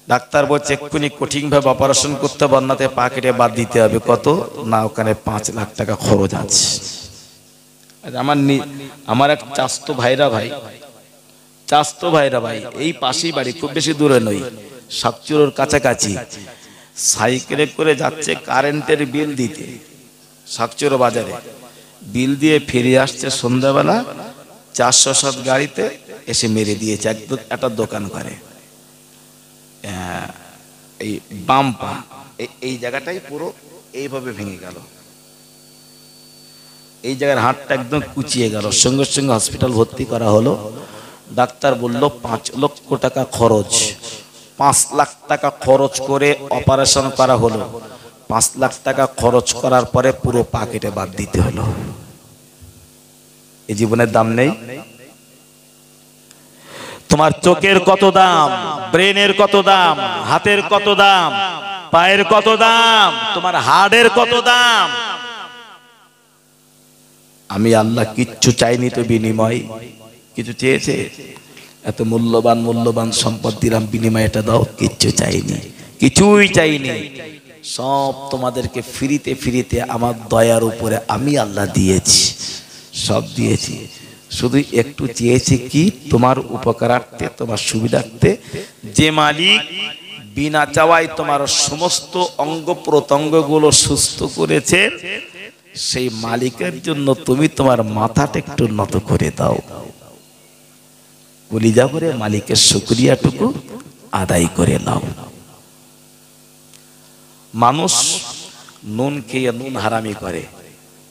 ডাক্তার বলছে এক্ষুনি কঠিন ভাবে অপারেশন করতে হবে, অন্যথায় পা কেটে বাদ দিতে হবে। কত না, ওখানে 5 লাখ টাকা খরচ আছে। আমার এক চাস্তো ভাইরা ভাই এই পাশেই বাড়ি, খুব বেশি দূরে নয়, সাতচুরোর কাছাকাছি। সাইকেলে করে যাচ্ছে কারেন্টের বিল দিতে, সাতচুরো বাজারে বিল দিয়ে ফিরে আসছে সন্ধ্যাবেলা, 407 গাড়িতে এসে মেরে দিয়েছে একটা দোকান করে। এই বাম্পা এই জায়গাটাই পুরো এইভাবে ভেঙে গেল, এই জায়গার হাড়টা একদম কুচিয়ে গেল। সঙ্গে সঙ্গে হসপিটাল ভর্তি করা হলো। ডাক্তার বলল 5 লক্ষ টাকা খরচ। 5 লাখ টাকা খরচ করে অপারেশন করা হলো। 5 লাখ টাকা খরচ করার পরে পুরো পা কেটে বাদ দিতে হলো। এই জীবনের দাম নেই? তোমার চোখের কত দাম, ব্রেনের কত দাম, হাতের কত দাম, পায়ের কত দাম, তোমার হাড়ের কত দাম। আমি আল্লাহ কিচ্ছু চাইনি তো বিনিময়, কিছু চেয়েছে? এত মূল্যবান সম্পদ দিলাম, বিনিময় এটা দাও, কিচ্ছু চাইনি, কিছুই চাইনি। সব তোমাদেরকে ফ্রিতে আমার দয়ার উপরে আমি আল্লাহ দিয়েছি, সব দিয়েছি। শুধু একটু চেয়েছি কি, তোমার উপকারার্থে, তোমার সুবিধার্থে। যে মালিক বিনা চাওয়ায় তোমার সমস্ত অঙ্গ প্রত্যঙ্গগুলো সুস্থ করেছেন, সেই মালিকের জন্য তুমি তোমার মাথাটা একটু নত করে দাও, কলিজা ভরে মালিকের শুকরিয়াটুকু আদায় করে নাও। মানুষ নুন খেয়ে নুন হারামি করে,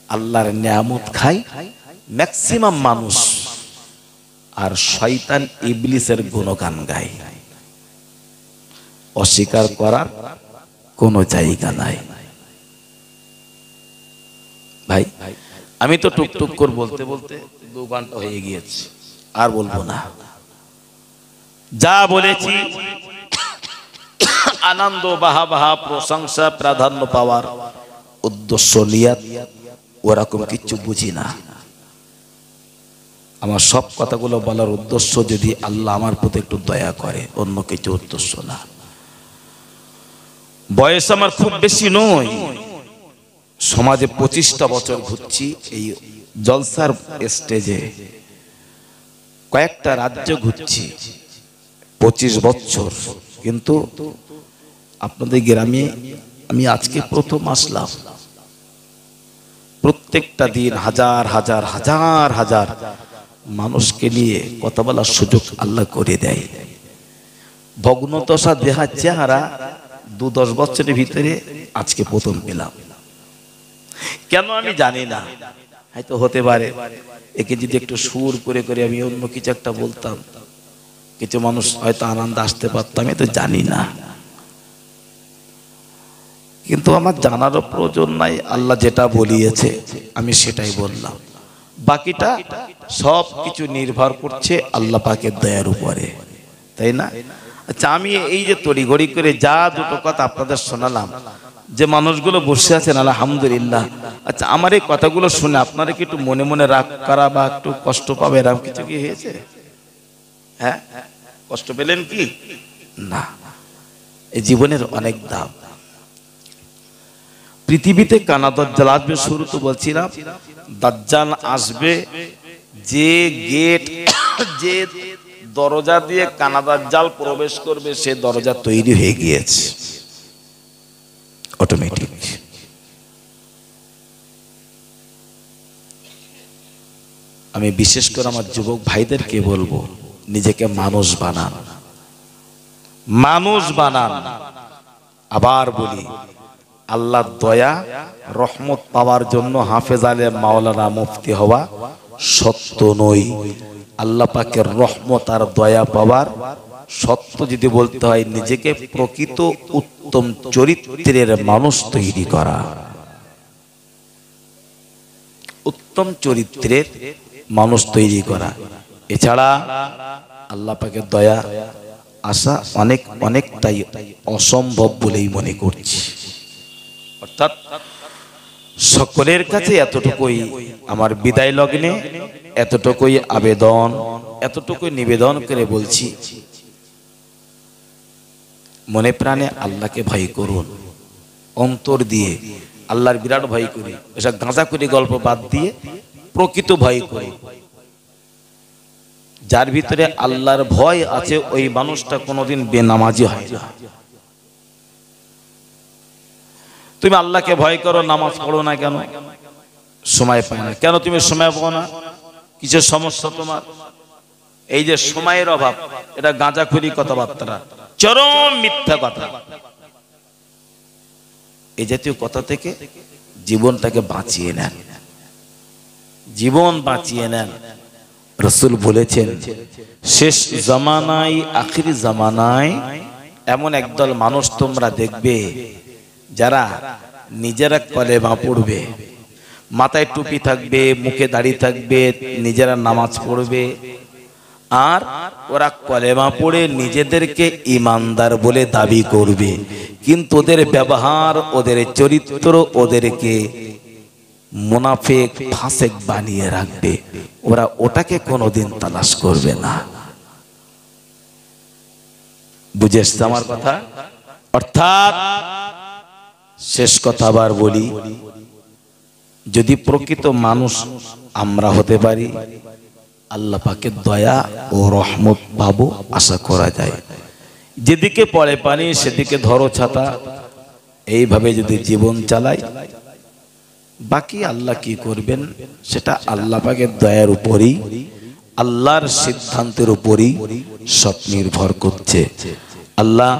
আল্লাহর নিয়ামত খায় ম্যাক্সিমাম মানুষ, আর শয়তান ইবলিসের গুণগান গায়। অস্বীকার করার কোনো জায়গা নাই। ভাই আমি তো টুকটুক করে বলতে 2 ঘন্টা হয়ে গিয়েছে, আর বলবো না। যা বলেছি আনন্দ, বাহা প্রশংসা, প্রাধান্য পাওয়ার উদ্দেশ্য নিয়াত ওরকম কিছু বুঝি না। আমার সব কথাগুলো বলার উদ্দেশ্য যদি আল্লাহ আমার প্রতি একটু দয়া করে, অন্য কিছু উদ্দেশ্য না। বয়স আমার খুব বেশি নয়, সমাজে 25টা বছর ঘুরছি, এই জলসার স্টেজে কয়েকটা রাজ্য ঘুরছি, 25 বছর। কিন্তু আপনাদের গ্রামে আমি আজকে প্রথম আসলাম। প্রত্যেকটা দিন হাজার হাজার মানুষকে নিয়ে কথা বলার সুযোগ আল্লাহ করে দেয়। ভগ্নদশা দেহা চেহারা 2-10 বছরের ভিতরে আজকে প্রথম পেলাম। কেন আমি জানি না, হয়তো হতে পারে একে যদি একটু সুর করে আমি অন্য কিছু একটা বলতাম, কিছু মানুষ হয়তো আনন্দ আসতে পারতাম, আমি তো জানি না। কিন্তু আমার জানারও প্রয়োজন নাই, আল্লাহ যেটা বলিয়েছে আমি সেটাই বললাম। বাকিটা সব কিছু নির্ভর করছে আল্লাহ পাকের দয়ার উপরে, তাই না? আচ্ছা, আমি এই যে তড়িঘড়ি করে যা দুটো কথা আপনাদের শোনালাম, যে মানুষগুলো বসে আছেন আলহামদুলিল্লাহ, আচ্ছা আমার এই কথাগুলো শুনে আপনারা কি একটু মনে মনে রাগ করা বা একটু কষ্ট পাবে, এরকম কিছু কি হয়েছে? হ্যাঁ, কষ্ট পেলেন কি না? এই জীবনের অনেক দাম। পৃথিবীতে কানা দাজ্জাল আসবে, শুরু তো বলছিলাম দাজ্জাল আসবে, যে গেট যে দরজা দিয়ে কানা দাজ্জাল প্রবেশ করবে সে দরজা তৈরি হয়ে গিয়েছে অটোমেটিক। আমি বিশেষ করে আমার যুবক ভাইদেরকে বলবো, নিজেকে মানুষ বানান, মানুষ বানান। আবার বলি, আল্লাহর দয়া রহমত পাওয়ার জন্য হাফেজ আলেম মাওলানা মুফতি হওয়া সত্য নয়। আল্লাহ পাকের রহমত আর দয়া পাওয়ার সত্য যদি বলতে হয়, নিজেকে প্রকৃত উত্তম চরিত্রের মানুষ তৈরি করা। উত্তম চরিত্রের মানুষ তৈরি করা। এছাড়া আল্লাহ পাকের দয়া আসা অনেকটাই অসম্ভব বলেই মনে করছি। অর্থাৎ সকলের কাছে এতটুকুই আমার বিদায় লগ্নে, এতটুকুই আবেদন, এতটুকুই নিবেদন করে বলছি, মনে প্রাণে আল্লাহকে ভয় করুন, অন্তর দিয়ে আল্লাহর বিরাট ভয় করি। এসব গাঁজা করে গল্প বাদ দিয়ে প্রকৃত ভয় করি। যার ভিতরে আল্লাহর ভয় আছে ওই মানুষটা কোনোদিন বেনামাজি হয় না। তুমি আল্লাহকে ভয় করো, নামাজ পড়ো না কেন? সময় পায় না কেন? তুমি সময় পাও না? কিছু সমস্যা তোমার? এই যে সময়ের অভাব, এটা গাঁজাখুরি কথাবার্তা, চরম মিথ্যা কথা। এই জাতীয় কথা থেকে জীবনটাকে বাঁচিয়ে নেন, জীবন বাঁচিয়ে নেন। রাসূল বলেছেন, শেষ জামানায়, আখিরি জামানায় এমন একদল মানুষ তোমরা দেখবে যারা নিজেরা কলেমা পড়বে, মাথায় টুপি থাকবে, মুখে দাড়ি থাকবে, নিজেরা নামাজ পড়বে, আর ওরা কলেমা পড়ে নিজেদেরকে ইমানদার বলে দাবি করবে, কিন্তু ওদের ব্যবহার, ওদের চরিত্র ওদেরকে মুনাফিক, ফাসিক বানিয়ে রাখবে। ওরা ওটাকে কোনোদিন তালাশ করবে না। বুঝেছ আমার কথা? অর্থাৎ শেষ কথা আবার বলি, যদি প্রকৃত মানুষ আমরা হতে পারি, আল্লাহ পাকের দয়া ও রহমত পাবো আশা করা যায়। যেদিকে পড়ে পানি সেদিকে ধরো ছাতা, এইভাবে যদি জীবন চালাই, বাকি আল্লাহ কি করবেন সেটা আল্লাহ পাকের দয়ার উপরই, আল্লাহর সিদ্ধান্তের উপরই সব নির্ভর করছে। আল্লাহ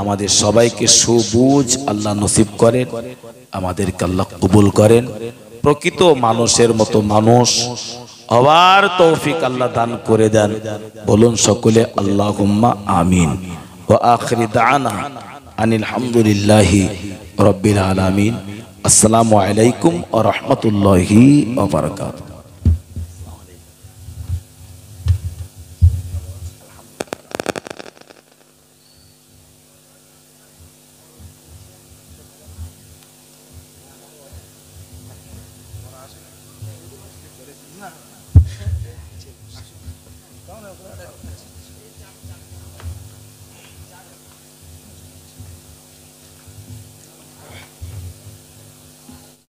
আমাদের সবাইকে সুবুঝ আল্লাহ নসিব করেন, আমাদেরকে আল্লাহ কবুল করেন, প্রকৃত মানুষের মতো মানুষ হওয়ার তৌফিক আল্লাহ দান করে দেন। বলুন সকলে আল্লাহুম্মা আমিন। ওয়া আখিরি দা'ওয়ানা আনিল হামদুলিল্লাহি রাব্বিল আলামিন। আসসালামু আলাইকুম ওয়া রাহমাতুল্লাহি ওয়া বারাকাতুহু।